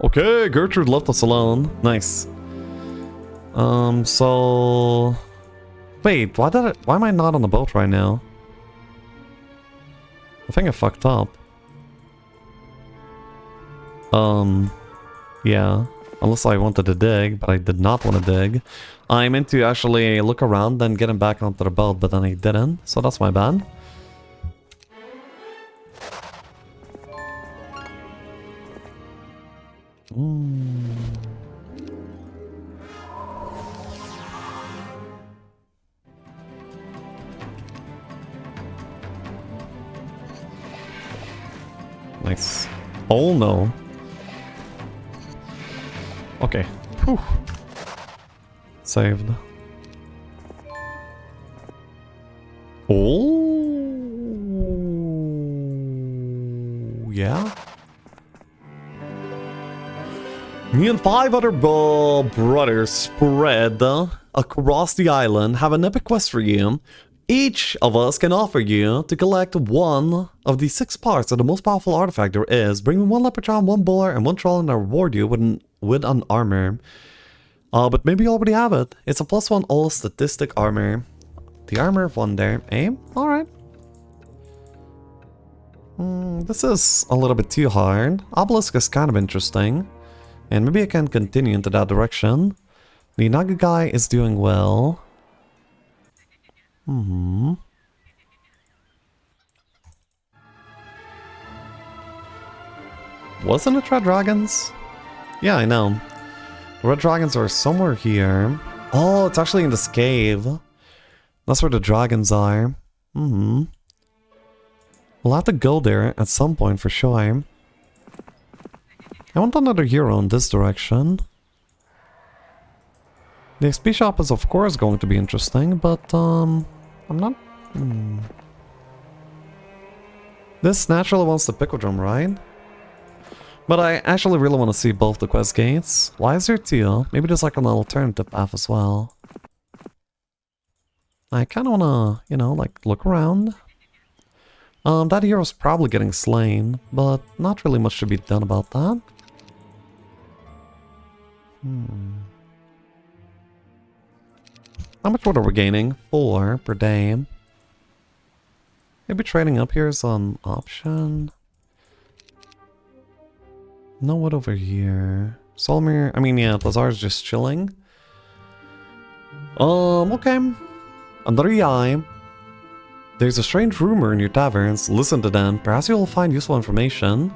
Okay, Gertrude left us alone. Nice. So... wait, why am I not on the boat right now? I think I fucked up. Yeah. Unless I wanted to dig, but I did not want to dig. I meant to actually look around, then get him back onto the boat, but then I didn't. So that's my bad. Nice. Oh no. Okay. Whew. Saved. Oh. Yeah. Me and 5 other brothers spread across the island have an epic quest for you. Each of us can offer you to collect one of the 6 parts of the most powerful artifact there is. Bring me 1 leprechaun, 1 bowler, and 1 troll, and I'll reward you with an armor. But maybe you already have it. It's a +1 all statistic armor. The armor of wonder, eh? Alright. This is a little bit too hard. Obelisk is kind of interesting. And maybe I can continue into that direction. The Naga guy is doing well. Wasn't it red dragons? Yeah, I know. The red dragons are somewhere here. Oh, it's actually in this cave. That's where the dragons are. We'll have to go there at some point for sure. I want another hero in this direction. The XP shop is of course going to be interesting, but I'm not... This naturally wants the Picodrome, right? But I actually really want to see both the quest gates. Why is there 2? Maybe there's like an alternative path as well. I kind of want to, you know, like look around. That hero's probably getting slain, but not really much to be done about that. How much wood are we gaining? 4 per day. Maybe trading up here is an option. No wood over here. Solomir, I mean, yeah, Lazar's just chilling. Okay. Another eye. There's a strange rumor in your taverns. Listen to them. Perhaps you'll find useful information.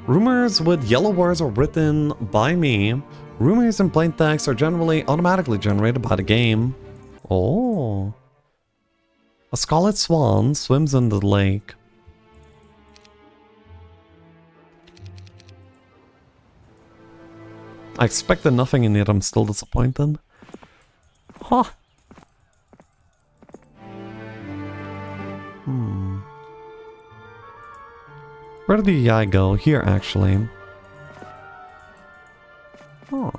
Rumors with yellow words are written by me. Rumors in plain text are generally automatically generated by the game. Oh. A scarlet swan swims in the lake. I expected nothing and yet I'm still disappointed. Huh. Where did the AI go? Here, actually. Oh.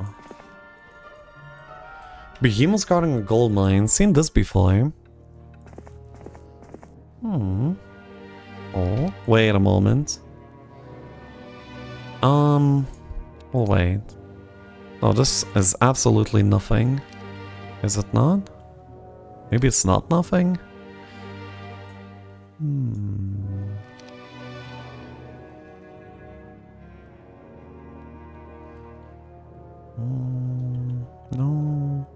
Behemoths guarding a gold mine. Seen this before. Oh, wait a moment. Oh, wait. No, this is absolutely nothing. Is it not? Maybe it's not nothing? No.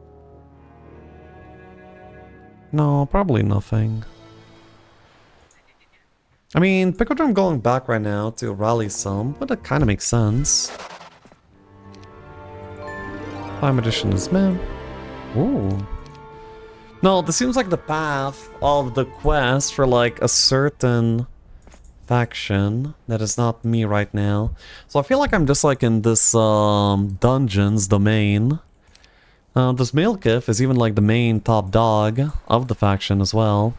No, probably nothing. I mean, Picodrome going back right now to rally some, but it kind of makes sense. Time edition is meh. Ooh. No, this seems like the path of the quest for like a certain faction that is not me right now. So I feel like I'm just like in this dungeons domain. This Malekith is even like the main top dog of the faction as well.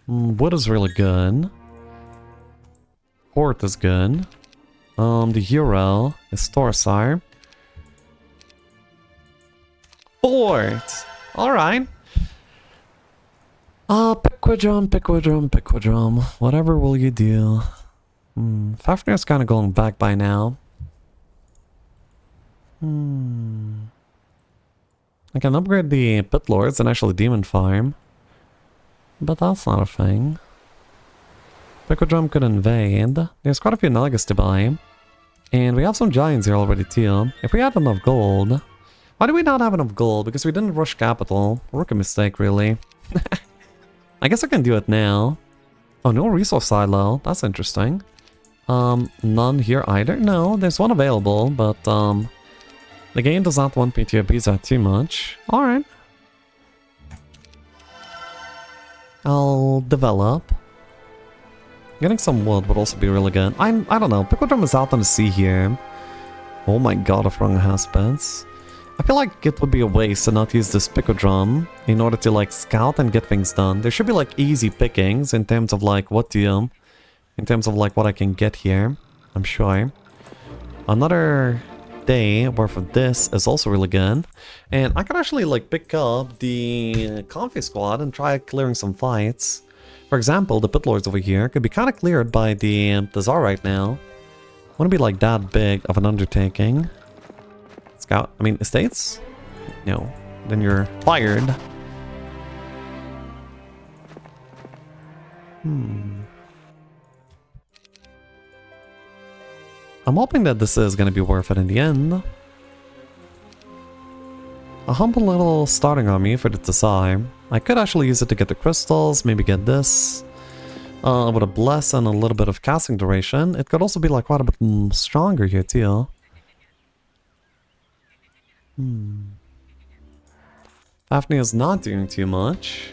Wood is really good. Port is good. The hero is Storsire. Fort! Alright. Piquidrum. Whatever will you do? Fafnir's kind of going back by now. I can upgrade the Pit Lords and actually Demon Farm. But that's not a thing. Piquidrum could invade. There's quite a few nuggets to buy. And we have some giants here already too. If we had enough gold... Why do we not have enough gold? Because we didn't rush capital. Rookie mistake, really. I guess I can do it now. Oh, no resource silo. That's interesting. None here either. No, there's one available, but the game does not want me to abuse that too much. Alright. I'll develop. Getting some wood would also be really good. I don't know. Picodrum is out on the sea here. Oh my god, if Rung has beds. I feel like it would be a waste to not use this Picodrum in order to like scout and get things done. There should be like easy pickings in terms of like what do in terms of like what I can get here. I'm sure. Another day worth of this is also really good. And I could actually like pick up the Comfy Squad and try clearing some fights. For example, the Pit Lords over here could be kind of cleared by the Czar right now. Wouldn't be like that big of an undertaking. Scout, I mean, estates? No. Then you're fired. I'm hoping that this is going to be worth it in the end. A humble little starting army for the Tsai. I could actually use it to get the crystals, maybe get this. With a bless and a little bit of casting duration. It could also be like quite a bit stronger here too. Daphne is not doing too much.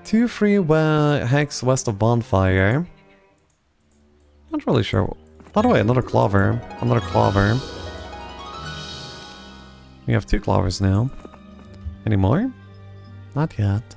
Two free hex west of Bonfire. Not really sure. By the way, another clover. Another clover. We have two clovers now. Any more? Not yet.